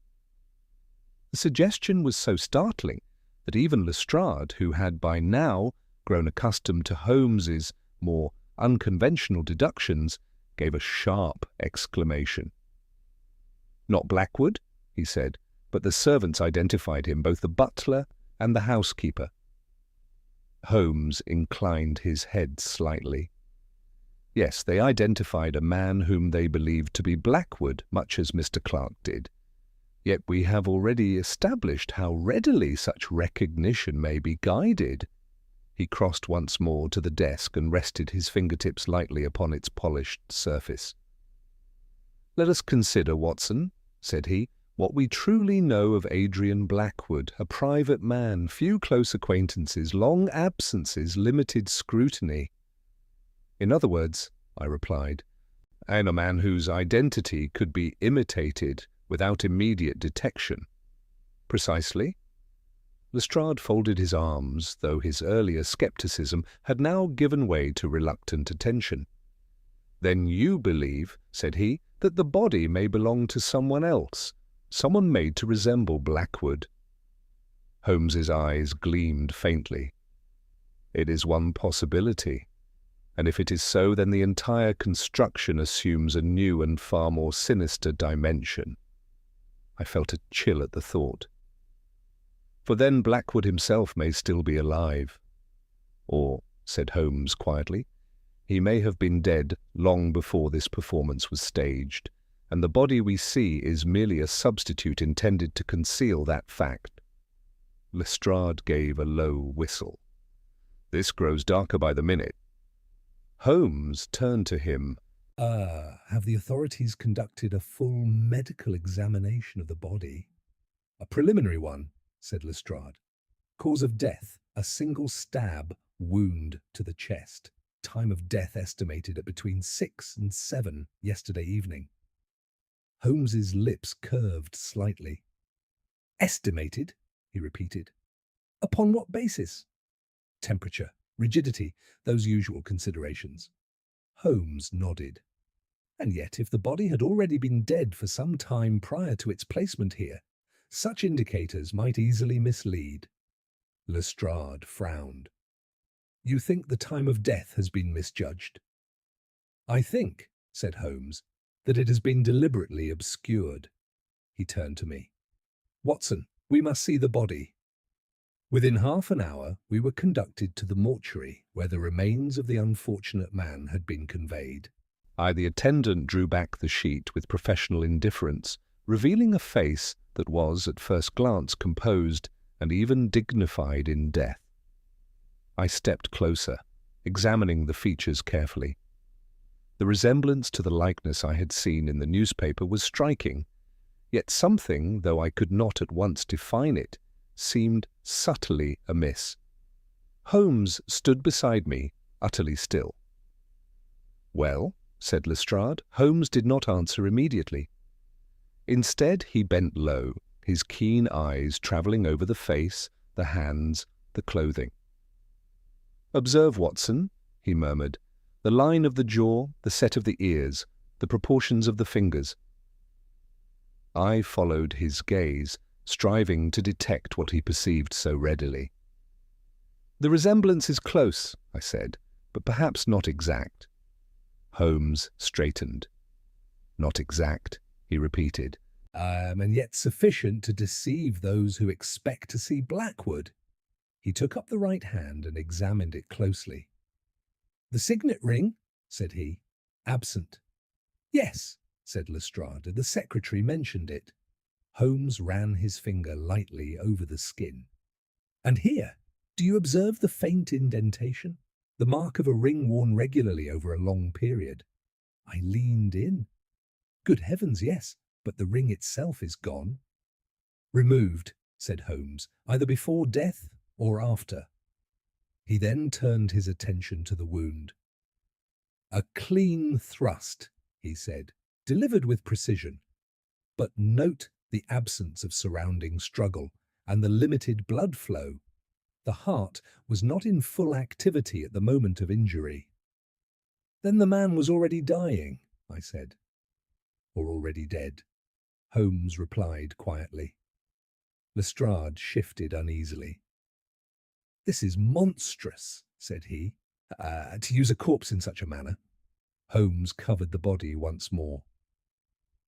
The suggestion was so startling that even Lestrade, who had by now grown accustomed to Holmes's more unconventional deductions, gave a sharp exclamation. "Not Blackwood," he said, "but the servants identified him, both the butler and the housekeeper." Holmes inclined his head slightly. "Yes, they identified a man whom they believed to be Blackwood, much as Mr. Clark did. Yet we have already established how readily such recognition may be guided." He crossed once more to the desk and rested his fingertips lightly upon its polished surface. "Let us consider, Watson," said he, "what we truly know of Adrian Blackwood, a private man, few close acquaintances, long absences, limited scrutiny." "In other words," I replied, "and a man whose identity could be imitated without immediate detection." "Precisely." Lestrade folded his arms, though his earlier scepticism had now given way to reluctant attention. "Then you believe," said he, "that the body may belong to someone else, someone made to resemble Blackwood?" Holmes's eyes gleamed faintly. "It is one possibility, and if it is so, then the entire construction assumes a new and far more sinister dimension." I felt a chill at the thought. "For then Blackwood himself may still be alive. Or," said Holmes quietly, "he may have been dead long before this performance was staged, and the body we see is merely a substitute intended to conceal that fact." Lestrade gave a low whistle. "This grows darker by the minute." Holmes turned to him. Have the authorities conducted a full medical examination of the body?" "A preliminary one," said Lestrade. "Cause of death, a single stab wound to the chest. Time of death estimated at between 6 and 7 yesterday evening." Holmes's lips curved slightly. "Estimated?" he repeated. "Upon what basis?" "Temperature, rigidity, those usual considerations." Holmes nodded. "And yet, if the body had already been dead for some time prior to its placement here, such indicators might easily mislead." Lestrade frowned. "You think the time of death has been misjudged?" "I think," said Holmes, "that it has been deliberately obscured." He turned to me. "Watson, we must see the body." Within half an hour we were conducted to the mortuary where the remains of the unfortunate man had been conveyed. The attendant drew back the sheet with professional indifference, revealing a face that was at first glance composed and even dignified in death. I stepped closer, examining the features carefully. The resemblance to the likeness I had seen in the newspaper was striking, yet something, though I could not at once define it, seemed subtly amiss. Holmes stood beside me, utterly still. "Well?" said Lestrade. Holmes did not answer immediately. Instead, he bent low, his keen eyes travelling over the face, the hands, the clothing. "Observe, Watson," he murmured, "the line of the jaw, the set of the ears, the proportions of the fingers." I followed his gaze, striving to detect what he perceived so readily. "The resemblance is close," I said, "but perhaps not exact." Holmes straightened. "Not exact," he repeated. "And yet sufficient to deceive those who expect to see Blackwood." He took up the right hand and examined it closely. "The signet ring?" said he. "Absent." "Yes," said Lestrade, "the secretary mentioned it." Holmes ran his finger lightly over the skin. "And here, do you observe the faint indentation? The mark of a ring worn regularly over a long period." I leaned in. Good heavens, yes, but the ring itself is gone. Removed, said Holmes, either before death or after. He then turned his attention to the wound. A clean thrust, he said, delivered with precision. But note the absence of surrounding struggle and the limited blood flow. The heart was not in full activity at the moment of injury. Then the man was already dying, I said. Or already dead, Holmes replied quietly. Lestrade shifted uneasily. This is monstrous, said he, to use a corpse in such a manner. Holmes covered the body once more.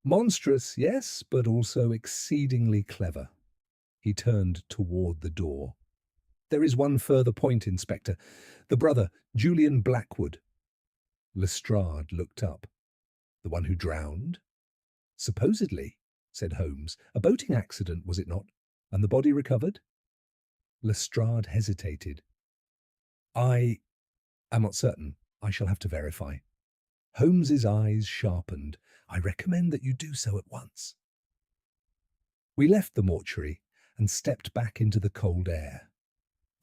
Monstrous, yes, but also exceedingly clever. He turned toward the door. There is one further point, Inspector. The brother, Julian Blackwood. Lestrade looked up. The one who drowned? Supposedly, said Holmes. A boating accident, was it not? And the body recovered? Lestrade hesitated. I am not certain. I shall have to verify. Holmes's eyes sharpened. I recommend that you do so at once. We left the mortuary and stepped back into the cold air.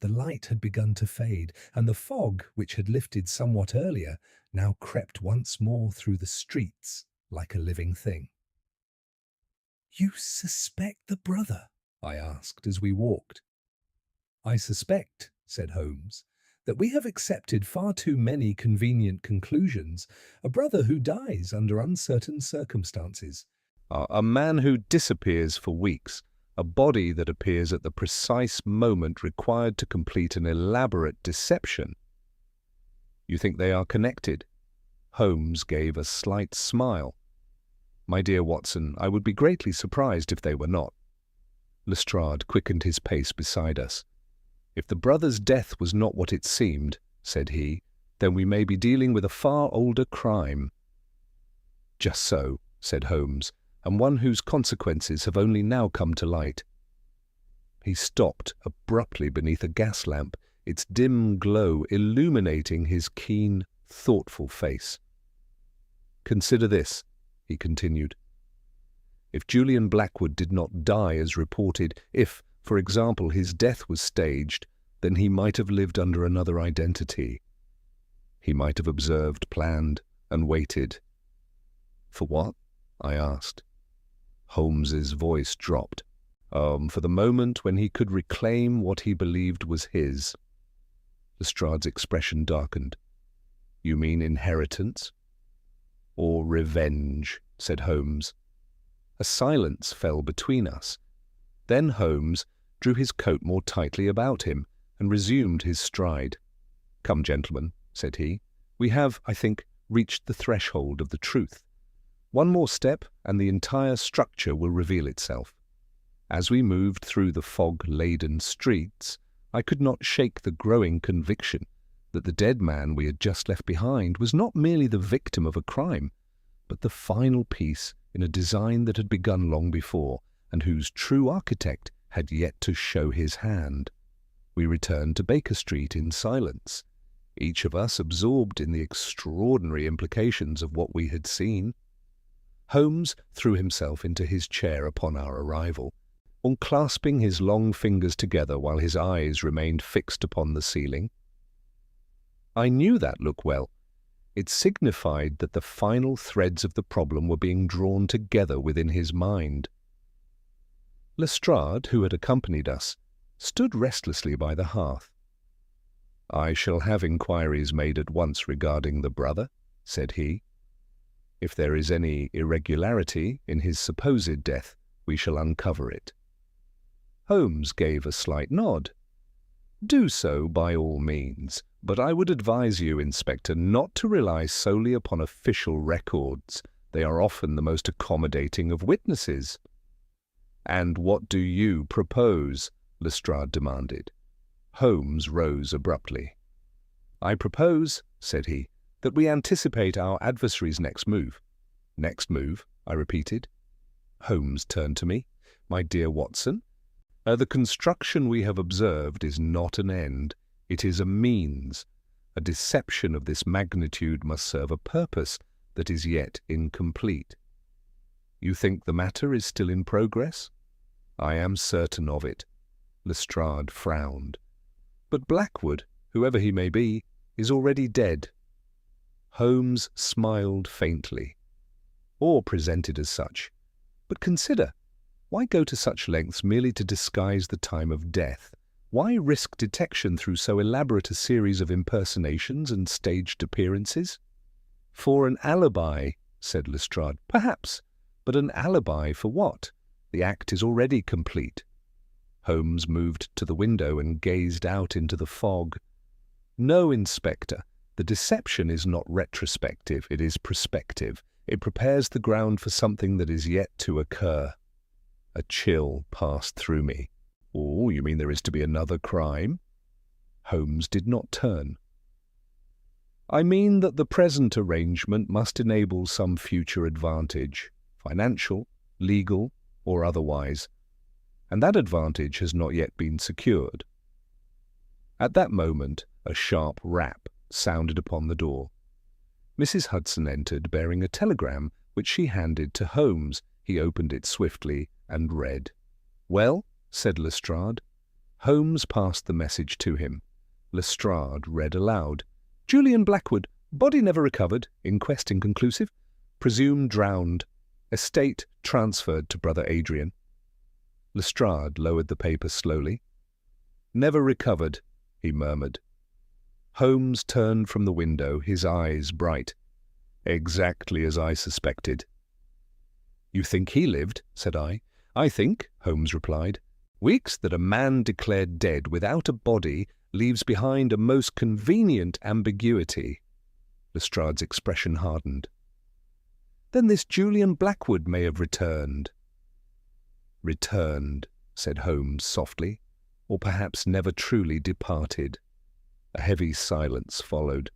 The light had begun to fade, and the fog, which had lifted somewhat earlier, now crept once more through the streets like a living thing. You suspect the brother? I asked as we walked. I suspect, said Holmes, that we have accepted far too many convenient conclusions. A brother who dies under uncertain circumstances. A man who disappears for weeks. A body that appears at the precise moment required to complete an elaborate deception. You think they are connected? Holmes gave a slight smile. My dear Watson, I would be greatly surprised if they were not. Lestrade quickened his pace beside us. If the brother's death was not what it seemed, said he, then we may be dealing with a far older crime. Just so, said Holmes, and one whose consequences have only now come to light. He stopped abruptly beneath a gas lamp, its dim glow illuminating his keen, thoughtful face. Consider this, he continued. If Julian Blackwood did not die as reported, if, for example, his death was staged, then he might have lived under another identity. He might have observed, planned, and waited. For what? I asked. Holmes's voice dropped. For the moment when he could reclaim what he believed was his. Lestrade's expression darkened. You mean inheritance? Or revenge, said Holmes. A silence fell between us. Then Holmes drew his coat more tightly about him and resumed his stride. Come, gentlemen, said he. We have, I think, reached the threshold of the truth. One more step and the entire structure will reveal itself. As we moved through the fog-laden streets, I could not shake the growing conviction that the dead man we had just left behind was not merely the victim of a crime, but the final piece in a design that had begun long before, and whose true architect had yet to show his hand. We returned to Baker Street in silence, each of us absorbed in the extraordinary implications of what we had seen. Holmes threw himself into his chair upon our arrival, unclasping his long fingers together while his eyes remained fixed upon the ceiling. I knew that look well. It signified that the final threads of the problem were being drawn together within his mind. Lestrade, who had accompanied us, stood restlessly by the hearth. I shall have inquiries made at once regarding the brother, said he. If there is any irregularity in his supposed death, we shall uncover it. Holmes gave a slight nod. Do so by all means, but I would advise you, Inspector, not to rely solely upon official records. They are often the most accommodating of witnesses. And what do you propose? Lestrade demanded. Holmes rose abruptly. I propose, said he, that we anticipate our adversary's next move. Next move, I repeated. Holmes turned to me. My dear Watson, the construction we have observed is not an end. It is a means. A deception of this magnitude must serve a purpose, that is yet incomplete. You think the matter is still in progress? I am certain of it. Lestrade frowned. But Blackwood, whoever he may be, is already dead. Holmes smiled faintly. Or presented as such. But consider, why go to such lengths merely to disguise the time of death? Why risk detection through so elaborate a series of impersonations and staged appearances? For an alibi, said Lestrade. Perhaps, but an alibi for what? The act is already complete. Holmes moved to the window and gazed out into the fog. No, Inspector, the deception is not retrospective, it is prospective. It prepares the ground for something that is yet to occur. A chill passed through me. Oh, you mean there is to be another crime? Holmes did not turn. I mean that the present arrangement must enable some future advantage, financial, legal, or otherwise, and that advantage has not yet been secured. At that moment, a sharp rap sounded upon the door. Mrs. Hudson entered, bearing a telegram which she handed to Holmes. He opened it swiftly and read. "Well?" said Lestrade. Holmes passed the message to him. Lestrade read aloud. "Julian Blackwood, body never recovered, inquest inconclusive, presumed drowned, estate transferred to brother Adrian." Lestrade lowered the paper slowly. "Never recovered," he murmured. Holmes turned from the window, his eyes bright. "Exactly as I suspected." "You think he lived?" said I. "I think," Holmes replied, "weeks that a man declared dead without a body leaves behind a most convenient ambiguity." Lestrade's expression hardened. "Then this Julian Blackwood may have returned." "Returned," said Holmes softly, "or perhaps never truly departed." A heavy silence followed.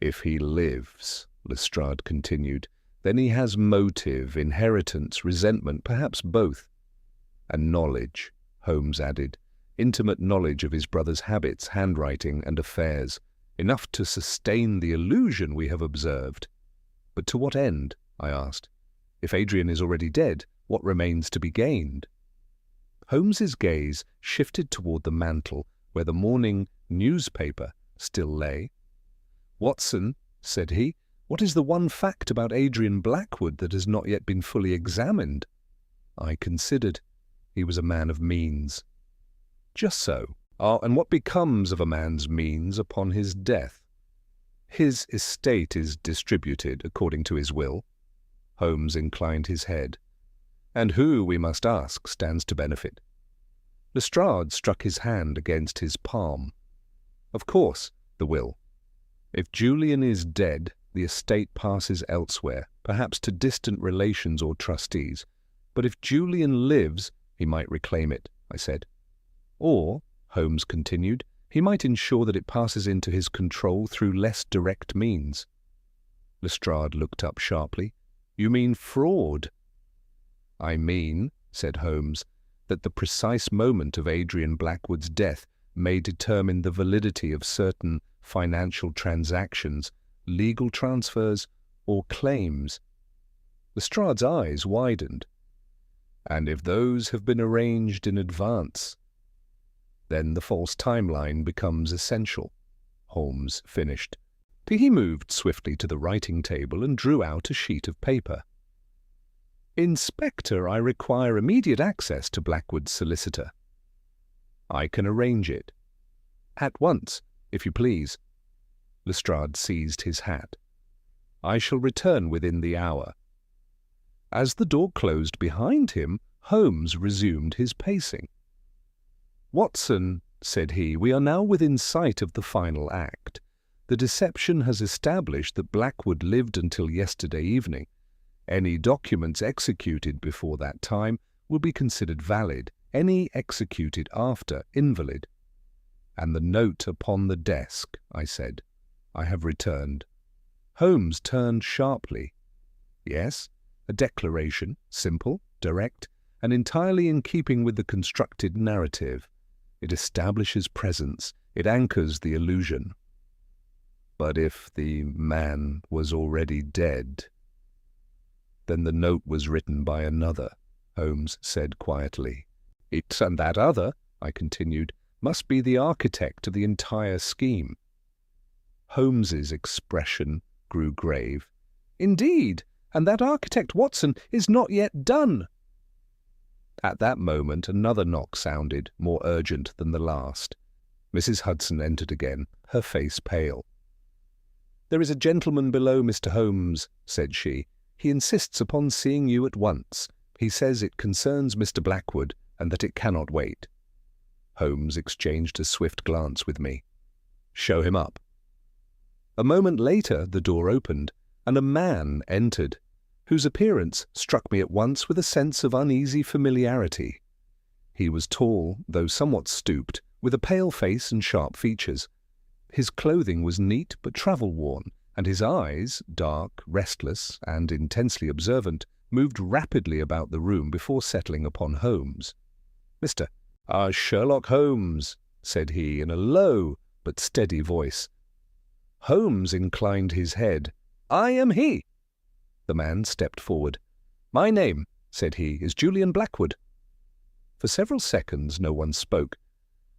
"If he lives," Lestrade continued, "then he has motive, inheritance, resentment, perhaps both. And knowledge," Holmes added, "intimate knowledge of his brother's habits, handwriting, and affairs, enough to sustain the illusion we have observed." "But to what end?" I asked. "If Adrian is already dead, what remains to be gained?" Holmes's gaze shifted toward the mantel, where the morning newspaper still lay. "Watson," said he, "what is the one fact about Adrian Blackwood that has not yet been fully examined?" I considered. He was a man of means. "Just so. And what becomes of a man's means upon his death?" "His estate is distributed according to his will." Holmes inclined his head. "And who, we must ask, stands to benefit?" Lestrade struck his hand against his palm. "Of course, the will. If Julian is dead, the estate passes elsewhere, perhaps to distant relations or trustees. But if Julian lives, he might reclaim it," I said. "Or," Holmes continued, "he might ensure that it passes into his control through less direct means." Lestrade looked up sharply. "You mean fraud?" "I mean," said Holmes, "that the precise moment of Adrian Blackwood's death may determine the validity of certain financial transactions, legal transfers, or claims." Lestrade's eyes widened. "And if those have been arranged in advance?" "Then the false timeline becomes essential," Holmes finished. He moved swiftly to the writing table and drew out a sheet of paper. "Inspector, I require immediate access to Blackwood's solicitor." "I can arrange it." "At once, if you please." Lestrade seized his hat. "I shall return within the hour." As the door closed behind him, Holmes resumed his pacing. "Watson," said he, "we are now within sight of the final act. The deception has established that Blackwood lived until yesterday evening. Any documents executed before that time will be considered valid, any executed after invalid." "And the note upon the desk," I said. "I have returned." Holmes turned sharply. "Yes, a declaration, simple, direct, and entirely in keeping with the constructed narrative. It establishes presence. It anchors the illusion." But if the man was already dead, then the note was written by another, Holmes said quietly. It and that other, I continued, must be the architect of the entire scheme. Holmes's expression grew grave. Indeed, and that architect, Watson, is not yet done. At that moment another knock sounded, more urgent than the last. Mrs. Hudson entered again, her face pale. "There is a gentleman below, Mr. Holmes," said she. "He insists upon seeing you at once. He says it concerns Mr. Blackwood, and that it cannot wait." Holmes exchanged a swift glance with me. "Show him up." A moment later the door opened, and a man entered, whose appearance struck me at once with a sense of uneasy familiarity. He was tall, though somewhat stooped, with a pale face and sharp features. His clothing was neat but travel-worn, and his eyes, dark, restless, and intensely observant, moved rapidly about the room before settling upon Holmes. "Mr. Sherlock Holmes," said he in a low but steady voice. Holmes inclined his head. "I am he." The man stepped forward. "My name," said he, "is Julian Blackwood." For several seconds no one spoke.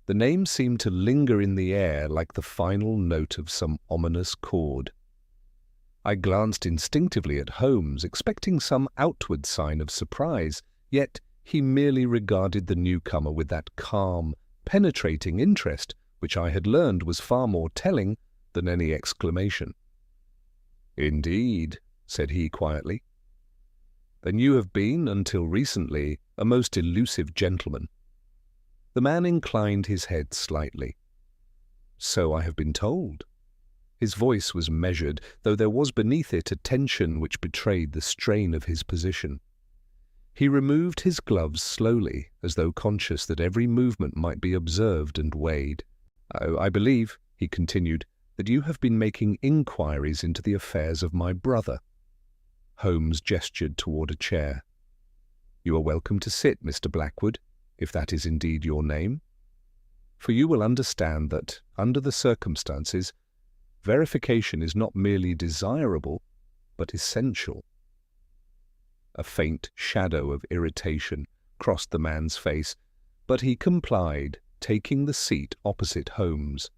The name seemed to linger in the air like the final note of some ominous chord. I glanced instinctively at Holmes, expecting some outward sign of surprise, yet he merely regarded the newcomer with that calm, penetrating interest which I had learned was far more telling than any exclamation. "Indeed," said he quietly. "Then you have been, until recently, a most elusive gentleman." The man inclined his head slightly. "So I have been told." His voice was measured, though there was beneath it a tension which betrayed the strain of his position. He removed his gloves slowly, as though conscious that every movement might be observed and weighed. "I believe," he continued, "that you have been making inquiries into the affairs of my brother." Holmes gestured toward a chair. "You are welcome to sit, Mr. Blackwood, if that is indeed your name. For you will understand that, under the circumstances, verification is not merely desirable, but essential." A faint shadow of irritation crossed the man's face, but he complied, taking the seat opposite Holmes.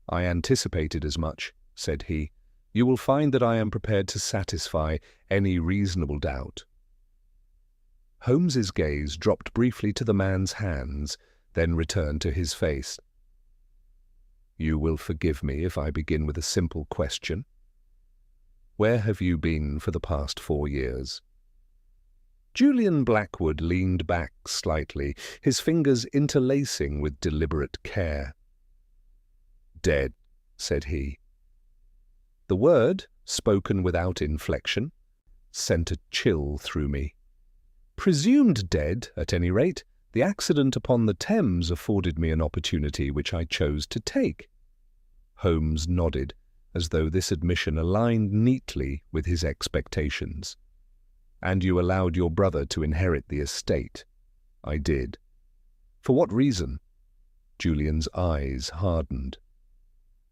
"I anticipated as much," said he. "You will find that I am prepared to satisfy any reasonable doubt." Holmes's gaze dropped briefly to the man's hands, then returned to his face. "You will forgive me if I begin with a simple question. Where have you been for the past 4 years?" Julian Blackwood leaned back slightly, his fingers interlacing with deliberate care. "Dead," said he. The word, spoken without inflection, sent a chill through me. Presumed dead, at any rate, the accident upon the Thames afforded me an opportunity which I chose to take. Holmes nodded, as though this admission aligned neatly with his expectations. "And you allowed your brother to inherit the estate?" "I did." "For what reason?" Julian's eyes hardened.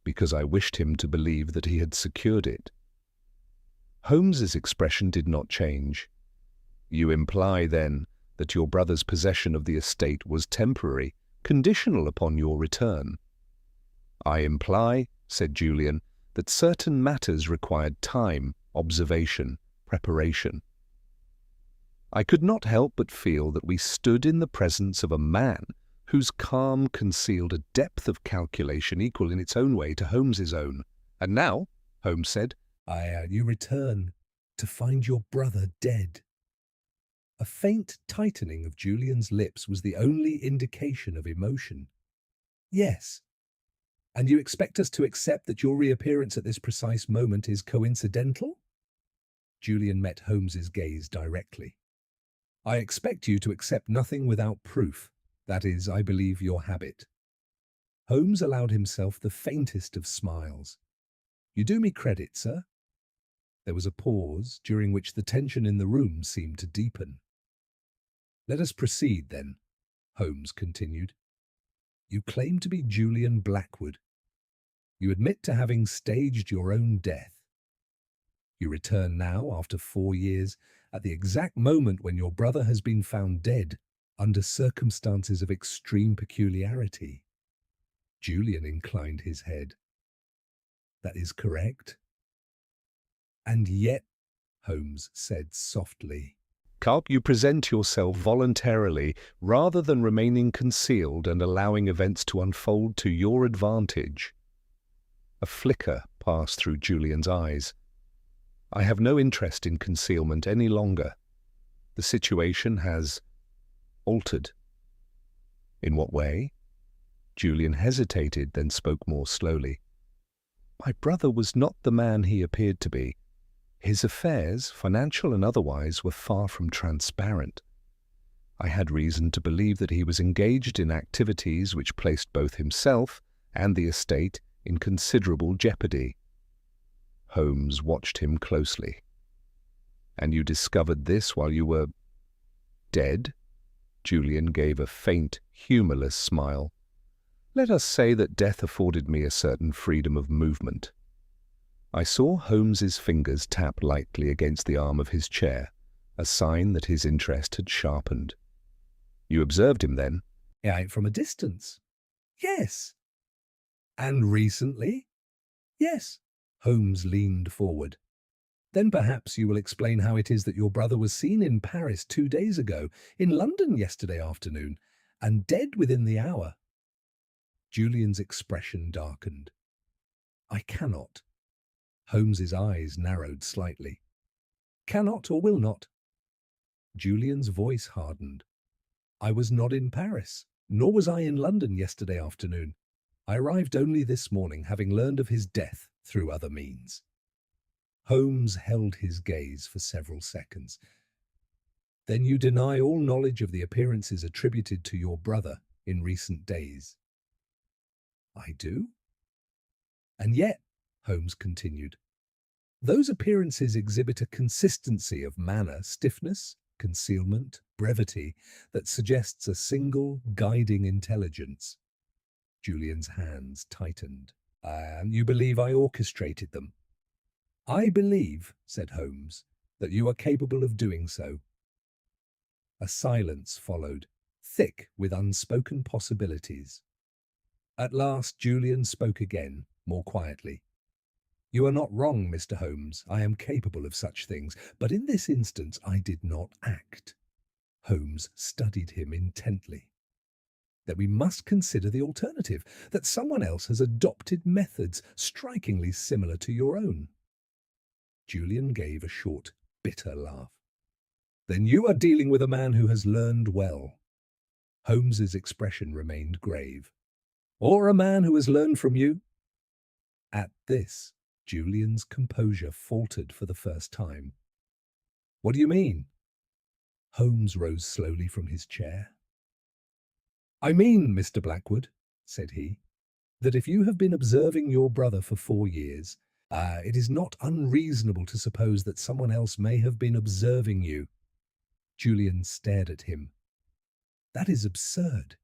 "Because I wished him to believe that he had secured it." Holmes's expression did not change. "You imply, then, that your brother's possession of the estate was temporary, conditional upon your return?" "I imply," said Julian, "that certain matters required time, observation, preparation." I could not help but feel that we stood in the presence of a man whose calm concealed a depth of calculation equal in its own way to Holmes's own. "And now," Holmes said, "you return to find your brother dead." A faint tightening of Julian's lips was the only indication of emotion. "Yes. And you expect us to accept that your reappearance at this precise moment is coincidental?" Julian met Holmes's gaze directly. "I expect you to accept nothing without proof. That is, I believe, your habit." Holmes allowed himself the faintest of smiles. "You do me credit, sir." There was a pause, during which the tension in the room seemed to deepen. "Let us proceed, then," Holmes continued. "You claim to be Julian Blackwood. You admit to having staged your own death. You return now, after 4 years, at the exact moment when your brother has been found dead, under circumstances of extreme peculiarity. Julian inclined his head. That is correct. And yet, Holmes said softly, Carp, you present yourself voluntarily rather than remaining concealed and allowing events to unfold to your advantage. A flicker passed through Julian's eyes. I have no interest in concealment any longer. The situation has altered. In what way? Julian hesitated, then spoke more slowly. My brother was not the man he appeared to be. His affairs, financial and otherwise, were far from transparent. I had reason to believe that he was engaged in activities which placed both himself and the estate in considerable jeopardy. Holmes watched him closely. And you discovered this while you were dead? Julian gave a faint, humourless smile. Let us say that death afforded me a certain freedom of movement. I saw Holmes's fingers tap lightly against the arm of his chair, a sign that his interest had sharpened. You observed him then? From a distance. Yes. And recently? Yes. Holmes leaned forward. Then perhaps you will explain how it is that your brother was seen in Paris 2 days ago, in London yesterday afternoon, and dead within the hour. Julian's expression darkened. I cannot. Holmes's eyes narrowed slightly. Cannot or will not? Julian's voice hardened. I was not in Paris, nor was I in London yesterday afternoon. I arrived only this morning, having learned of his death through other means. Holmes held his gaze for several seconds. Then you deny all knowledge of the appearances attributed to your brother in recent days? I do. And yet, Holmes continued, those appearances exhibit a consistency of manner, stiffness, concealment, brevity that suggests a single guiding intelligence. Julian's hands tightened. And you believe I orchestrated them? I believe, said Holmes, that you are capable of doing so. A silence followed, thick with unspoken possibilities. At last Julian spoke again, more quietly. You are not wrong, Mr. Holmes. I am capable of such things, but in this instance I did not act. Holmes studied him intently. That we must consider the alternative, that someone else has adopted methods strikingly similar to your own. Julian gave a short, bitter laugh. Then you are dealing with a man who has learned well. Holmes's expression remained grave. Or a man who has learned from you? At this, Julian's composure faltered for the first time. What do you mean? Holmes rose slowly from his chair. I mean, Mr. Blackwood, said he, that if you have been observing your brother for 4 years, it is not unreasonable to suppose that someone else may have been observing you. Julian stared at him. That is absurd.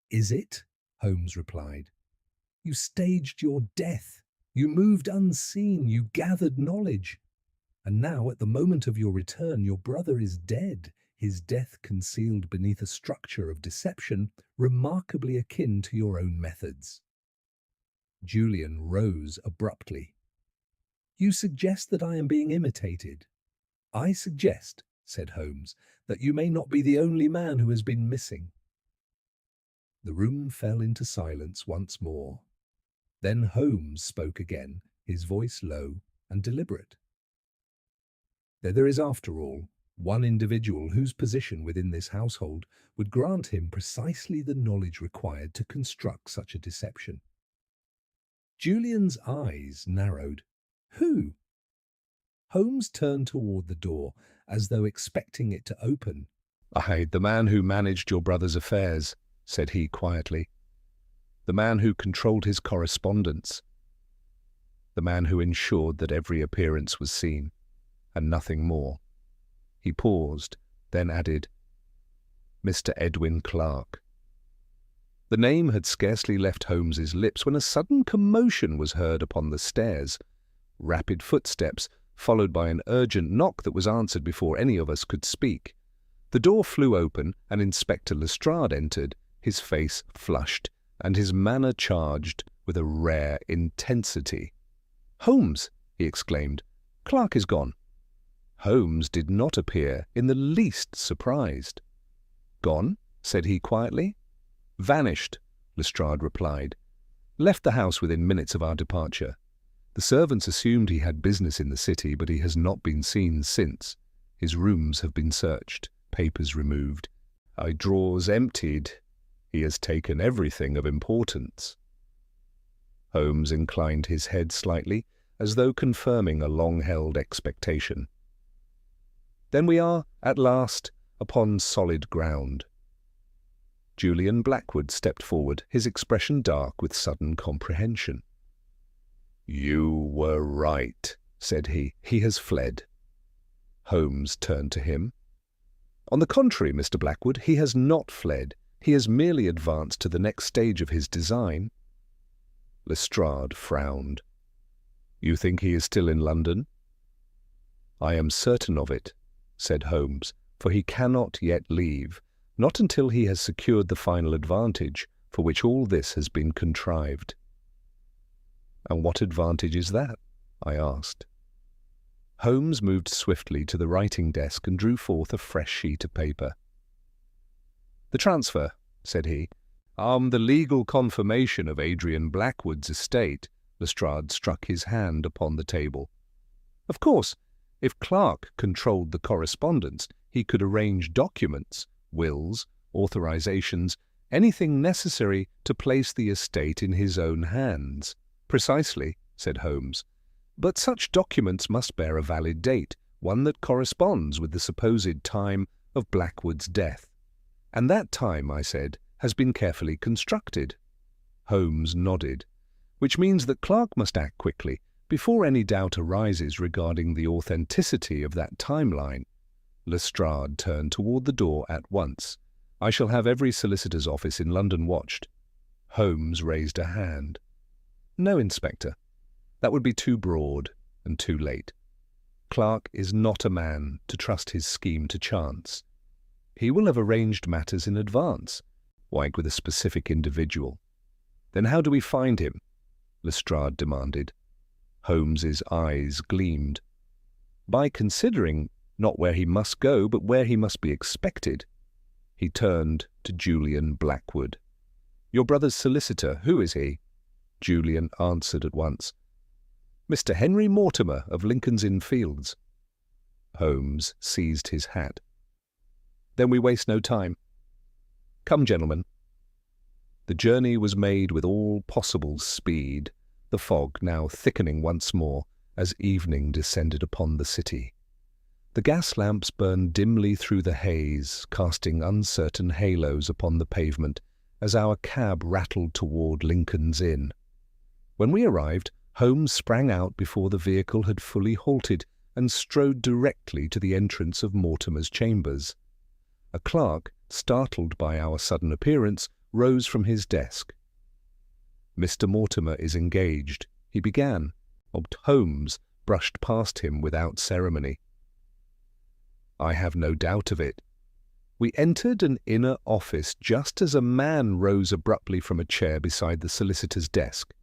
Is it? Holmes replied. You staged your death. You moved unseen. You gathered knowledge. And now, at the moment of your return, your brother is dead, his death concealed beneath a structure of deception remarkably akin to your own methods. Julian rose abruptly. You suggest that I am being imitated. I suggest, said Holmes, that you may not be the only man who has been missing. The room fell into silence once more. Then Holmes spoke again, his voice low and deliberate. There is, after all, one individual whose position within this household would grant him precisely the knowledge required to construct such a deception. Julian's eyes narrowed. Who? Holmes turned toward the door, as though expecting it to open. The man who managed your brother's affairs, said he quietly. The man who controlled his correspondence. The man who ensured that every appearance was seen, and nothing more. He paused, then added, Mr. Edwin Clark. The name had scarcely left Holmes's lips when a sudden commotion was heard upon the stairs. Rapid footsteps, followed by an urgent knock that was answered before any of us could speak. The door flew open, and Inspector Lestrade entered, his face flushed, and his manner charged with a rare intensity. "Holmes!" he exclaimed. "Clark is gone." Holmes did not appear in the least surprised. "Gone?" said he quietly. "Vanished," Lestrade replied. "Left the house within minutes of our departure. The servants assumed he had business in the city, but he has not been seen since. His rooms have been searched, papers removed, drawers emptied. He has taken everything of importance." Holmes inclined his head slightly, as though confirming a long-held expectation. "Then we are, at last, upon solid ground." Julian Blackwood stepped forward, his expression dark with sudden comprehension. "You were right," said he. "He has fled." Holmes turned to him. "On the contrary, Mr. Blackwood, he has not fled. He has merely advanced to the next stage of his design." Lestrade frowned. "You think he is still in London?" "I am certain of it," said Holmes, "for he cannot yet leave, not until he has secured the final advantage for which all this has been contrived." "And what advantage is that?" I asked. Holmes moved swiftly to the writing desk and drew forth a fresh sheet of paper. "The transfer," said he. "The legal confirmation of Adrian Blackwood's estate." Lestrade struck his hand upon the table. "Of course, if Clark controlled the correspondence, he could arrange documents, wills, authorizations, anything necessary to place the estate in his own hands." "Precisely," said Holmes. "But such documents must bear a valid date, one that corresponds with the supposed time of Blackwood's death. And that time, I said, has been carefully constructed." Holmes nodded. "Which means that Clark must act quickly, before any doubt arises regarding the authenticity of that timeline." Lestrade turned toward the door at once. "I shall have every solicitor's office in London watched." Holmes raised a hand. "No, Inspector. That would be too broad and too late. Clark is not a man to trust his scheme to chance. He will have arranged matters in advance, like with a specific individual." "Then how do we find him?" Lestrade demanded. Holmes's eyes gleamed. "By considering not where he must go, but where he must be expected." He turned to Julian Blackwood. "Your brother's solicitor, who is he?" Julian answered at once. "Mr. Henry Mortimer of Lincoln's Inn Fields." Holmes seized his hat. "Then we waste no time. Come, gentlemen." The journey was made with all possible speed, the fog now thickening once more as evening descended upon the city. The gas lamps burned dimly through the haze, casting uncertain halos upon the pavement as our cab rattled toward Lincoln's Inn. When we arrived, Holmes sprang out before the vehicle had fully halted and strode directly to the entrance of Mortimer's chambers. A clerk, startled by our sudden appearance, rose from his desk. "Mr. Mortimer is engaged," he began, but Holmes brushed past him without ceremony. "I have no doubt of it." We entered an inner office just as a man rose abruptly from a chair beside the solicitor's desk.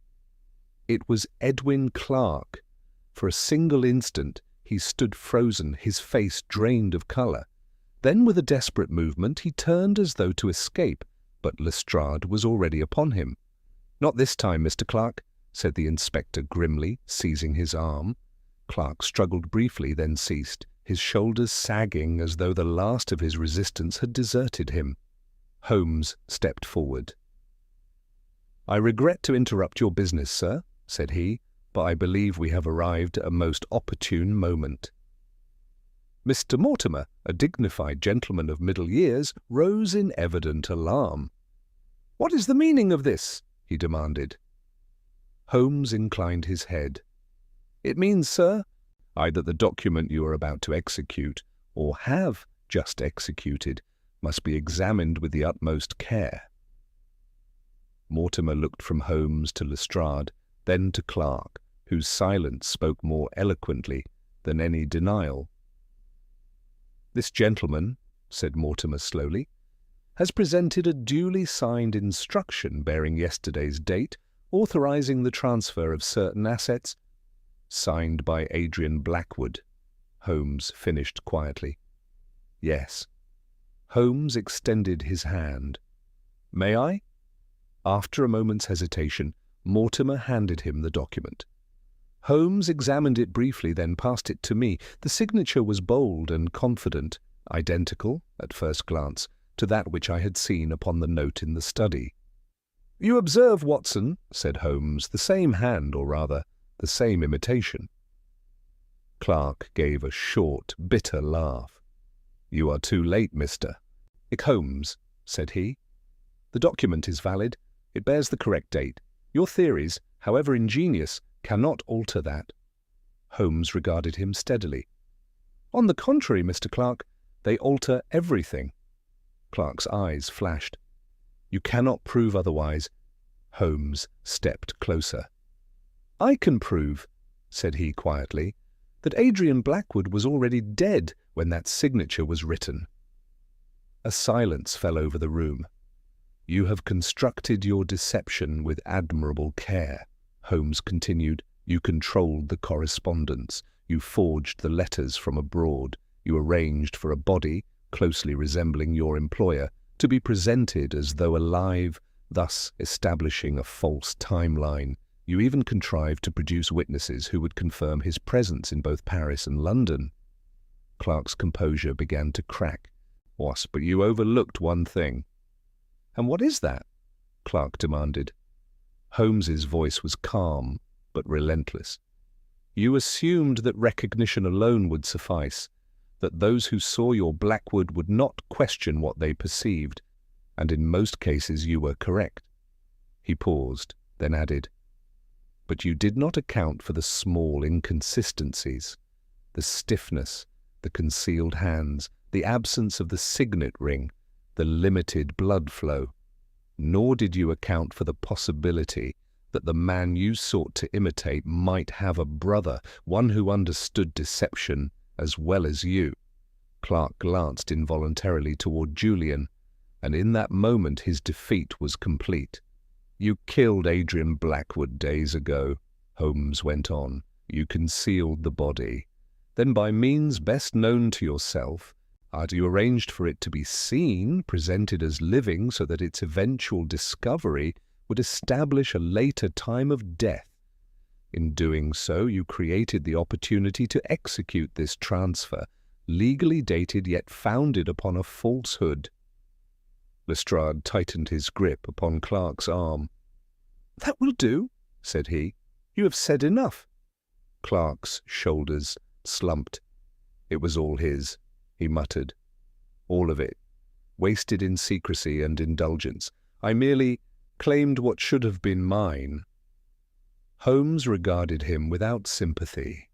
It was Edwin Clark. For a single instant he stood frozen, his face drained of colour. Then, with a desperate movement, he turned as though to escape, but Lestrade was already upon him. "Not this time, Mr. Clark," said the inspector grimly, seizing his arm. Clark struggled briefly, then ceased, his shoulders sagging as though the last of his resistance had deserted him. Holmes stepped forward. "I regret to interrupt your business, sir," said he, "but I believe we have arrived at a most opportune moment." Mr. Mortimer, a dignified gentleman of middle years, rose in evident alarm. "What is the meaning of this?" he demanded. Holmes inclined his head. "It means, sir, either the document you are about to execute, or have just executed, must be examined with the utmost care." Mortimer looked from Holmes to Lestrade, then to Clark, whose silence spoke more eloquently than any denial. "This gentleman," said Mortimer slowly, "has presented a duly signed instruction bearing yesterday's date, authorizing the transfer of certain assets, signed by Adrian Blackwood," Holmes finished quietly. "Yes." Holmes extended his hand. "May I?" After a moment's hesitation, Mortimer handed him the document. Holmes examined it briefly, then passed it to me. The signature was bold and confident, identical, at first glance, to that which I had seen upon the note in the study. "You observe, Watson," said Holmes, "the same hand, or rather, the same imitation." Clark gave a short, bitter laugh. "You are too late, Mr. Holmes," said he. "The document is valid. It bears the correct date. Your theories, however ingenious, cannot alter that." Holmes regarded him steadily. "On the contrary, Mr. Clark, they alter everything." Clark's eyes flashed. "You cannot prove otherwise." Holmes stepped closer. "I can prove," said he quietly, "that Adrian Blackwood was already dead when that signature was written." A silence fell over the room. "You have constructed your deception with admirable care," Holmes continued. "You controlled the correspondence. You forged the letters from abroad. You arranged for a body, closely resembling your employer, to be presented as though alive, thus establishing a false timeline. You even contrived to produce witnesses who would confirm his presence in both Paris and London." Clark's composure began to crack. "But you overlooked one thing." "And what is that?" Clark demanded. Holmes's voice was calm, but relentless. "You assumed that recognition alone would suffice, that those who saw your Blackwood would not question what they perceived, and in most cases you were correct." He paused, then added, "But you did not account for the small inconsistencies, the stiffness, the concealed hands, the absence of the signet ring, the limited blood flow. Nor did you account for the possibility that the man you sought to imitate might have a brother, one who understood deception as well as you." Clark glanced involuntarily toward Julian, and in that moment his defeat was complete. "You killed Adrian Blackwood days ago," Holmes went on. "You concealed the body. Then by means best known to yourself, you arranged for it to be seen, presented as living, so that its eventual discovery would establish a later time of death. In doing so, you created the opportunity to execute this transfer, legally dated yet founded upon a falsehood." Lestrade tightened his grip upon Clark's arm. "That will do," said he. "You have said enough." Clark's shoulders slumped. "It was all his," he muttered. "All of it. Wasted in secrecy and indulgence. I merely claimed what should have been mine." Holmes regarded him without sympathy.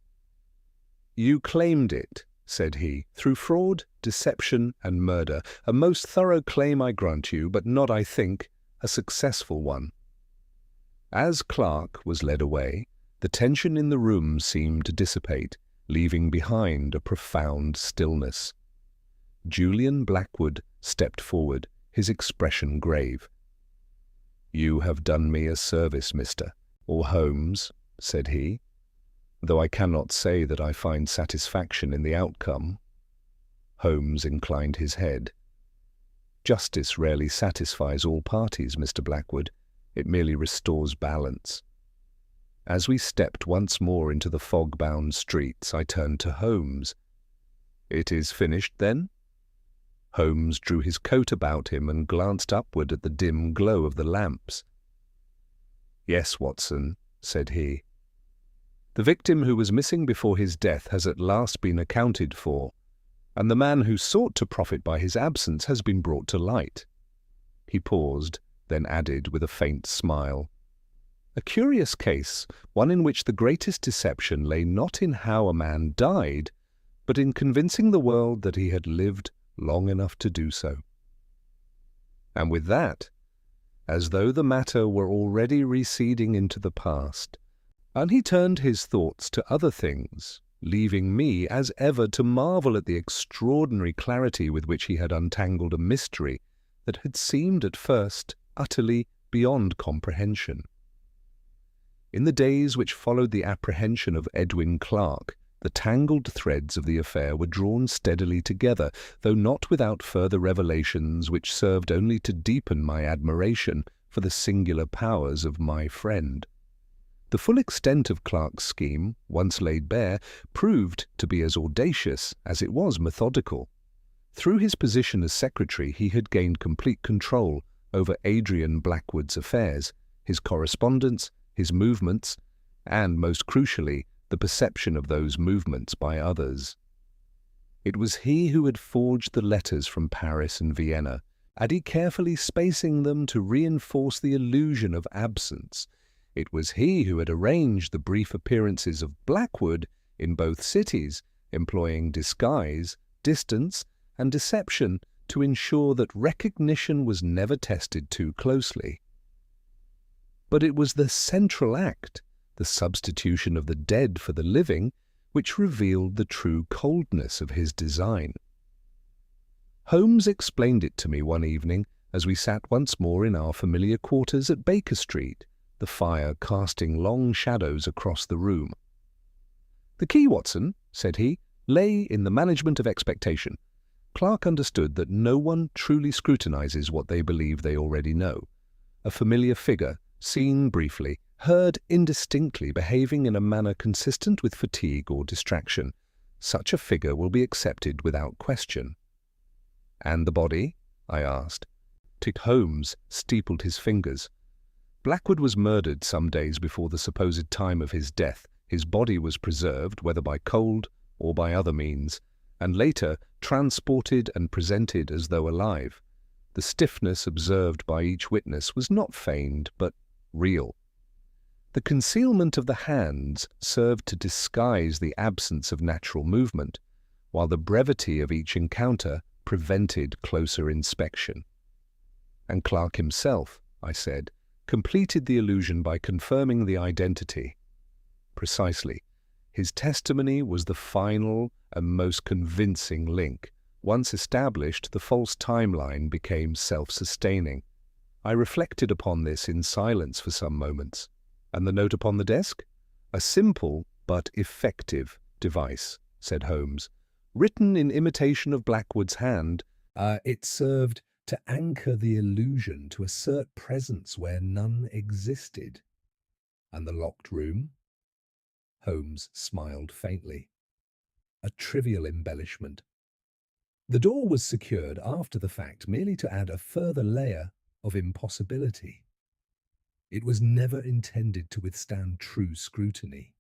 "You claimed it," said he, "through fraud, deception, and murder. A most thorough claim, I grant you, but not, I think, a successful one." As Clark was led away, the tension in the room seemed to dissipate, leaving behind a profound stillness. Julian Blackwood stepped forward, his expression grave. "You have done me a service, Mr. Holmes," said he, "though I cannot say that I find satisfaction in the outcome." Holmes inclined his head. "Justice rarely satisfies all parties, Mr. Blackwood. It merely restores balance." As we stepped once more into the fog-bound streets, I turned to Holmes. "It is finished, then?" Holmes drew his coat about him and glanced upward at the dim glow of the lamps. "Yes, Watson," said he. "The victim who was missing before his death has at last been accounted for, and the man who sought to profit by his absence has been brought to light." He paused, then added with a faint smile, "A curious case, one in which the greatest deception lay not in how a man died, but in convincing the world that he had lived long enough to do so." And with that, as though the matter were already receding into the past, and he turned his thoughts to other things, leaving me, as ever, to marvel at the extraordinary clarity with which he had untangled a mystery that had seemed at first utterly beyond comprehension. In the days which followed the apprehension of Edwin Clarke, the tangled threads of the affair were drawn steadily together, though not without further revelations which served only to deepen my admiration for the singular powers of my friend. The full extent of Clarke's scheme, once laid bare, proved to be as audacious as it was methodical. Through his position as secretary, he had gained complete control over Adrian Blackwood's affairs, his correspondence, his movements, and, most crucially, the perception of those movements by others. It was he who had forged the letters from Paris and Vienna, and he carefully spacing them to reinforce the illusion of absence. It was he who had arranged the brief appearances of Blackwood in both cities, employing disguise, distance, and deception to ensure that recognition was never tested too closely. But it was the central act, the substitution of the dead for the living, which revealed the true coldness of his design. Holmes explained it to me one evening as we sat once more in our familiar quarters at Baker Street, the fire casting long shadows across the room. "The key, Watson," said he, "lay in the management of expectation. Clarke understood that no one truly scrutinizes what they believe they already know. A familiar figure, seen briefly, heard indistinctly, behaving in a manner consistent with fatigue or distraction, such a figure will be accepted without question." "And the body?" I asked. Holmes steepled his fingers. "Blackwood was murdered some days before the supposed time of his death. His body was preserved, whether by cold or by other means, and later transported and presented as though alive. The stiffness observed by each witness was not feigned, but real. The concealment of the hands served to disguise the absence of natural movement, while the brevity of each encounter prevented closer inspection." "And Clarke himself," I said, "completed the illusion by confirming the identity." "Precisely. His testimony was the final and most convincing link. Once established, the false timeline became self-sustaining." I reflected upon this in silence for some moments. "And the note upon the desk?" "A simple but effective device," said Holmes. "Written in imitation of Blackwood's hand, it served to anchor the illusion, to assert presence where none existed." "And the locked room?" Holmes smiled faintly. "A trivial embellishment. The door was secured after the fact, merely to add a further layer of impossibility. It was never intended to withstand true scrutiny."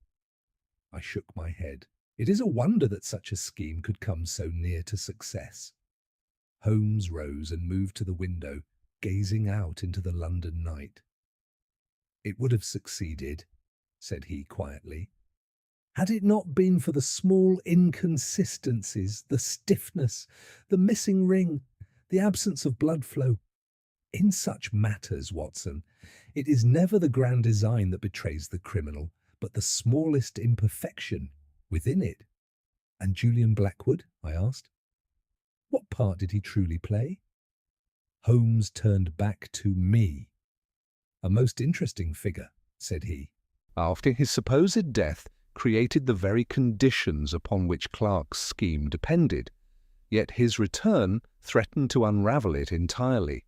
I shook my head. "It is a wonder that such a scheme could come so near to success." Holmes rose and moved to the window, gazing out into the London night. "It would have succeeded," said he quietly, "had it not been for the small inconsistencies, the stiffness, the missing ring, the absence of blood flow. In such matters, Watson, it is never the grand design that betrays the criminal, but the smallest imperfection within it." "And Julian Blackwood?" I asked. "What part did he truly play?" Holmes turned back to me. "A most interesting figure," said he. "After his supposed death, created the very conditions upon which Clarke's scheme depended, yet his return threatened to unravel it entirely.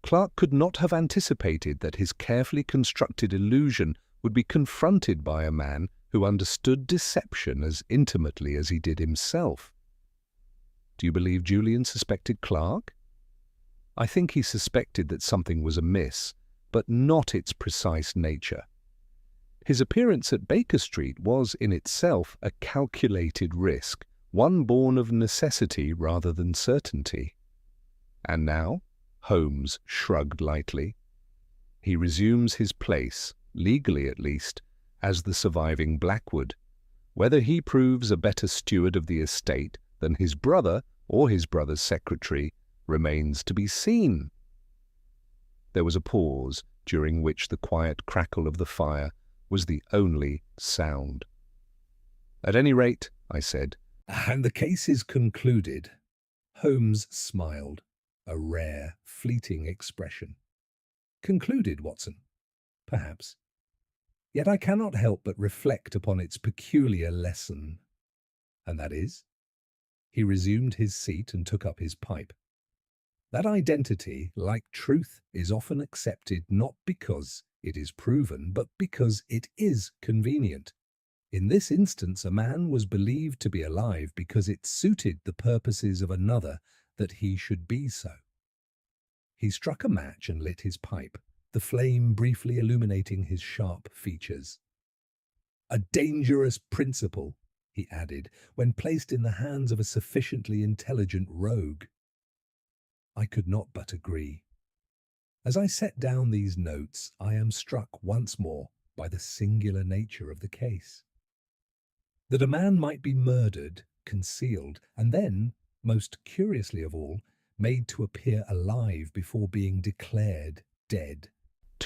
Clarke could not have anticipated that his carefully constructed illusion would be confronted by a man who understood deception as intimately as he did himself." "Do you believe Julian suspected Clarke?" "I think he suspected that something was amiss, but not its precise nature. His appearance at Baker Street was in itself a calculated risk, one born of necessity rather than certainty." "And now?" Holmes shrugged lightly. "He resumes his place, legally at least, as the surviving Blackwood. Whether he proves a better steward of the estate than his brother or his brother's secretary remains to be seen." There was a pause, during which the quiet crackle of the fire was the only sound. "At any rate," I said, "and the case is concluded." Holmes smiled, a rare, fleeting expression. "Concluded, Watson? Perhaps. Yet I cannot help but reflect upon its peculiar lesson." "And that is?" He resumed his seat and took up his pipe. "That identity, like truth, is often accepted not because it is proven, but because it is convenient. In this instance, a man was believed to be alive because it suited the purposes of another that he should be so." He struck a match and lit his pipe, the flame briefly illuminating his sharp features. "A dangerous principle," he added, "when placed in the hands of a sufficiently intelligent rogue." I could not but agree. As I set down these notes, I am struck once more by the singular nature of the case. That a man might be murdered, concealed, and then, most curiously of all, made to appear alive before being declared dead,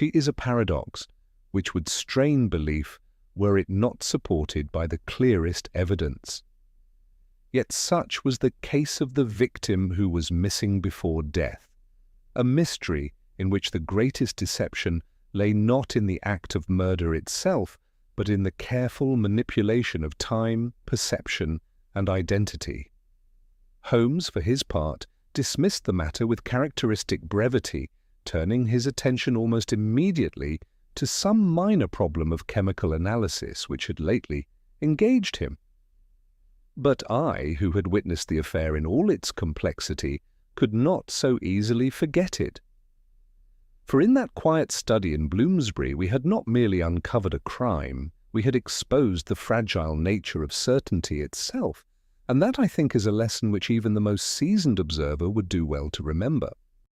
is a paradox which would strain belief were it not supported by the clearest evidence. Yet such was the case of the victim who was missing before death, a mystery in which the greatest deception lay not in the act of murder itself, but in the careful manipulation of time, perception, and identity. Holmes, for his part, dismissed the matter with characteristic brevity, turning his attention almost immediately to some minor problem of chemical analysis which had lately engaged him. But I, who had witnessed the affair in all its complexity, could not so easily forget it. For in that quiet study in Bloomsbury we had not merely uncovered a crime, we had exposed the fragile nature of certainty itself, and that, I think, is a lesson which even the most seasoned observer would do well to remember.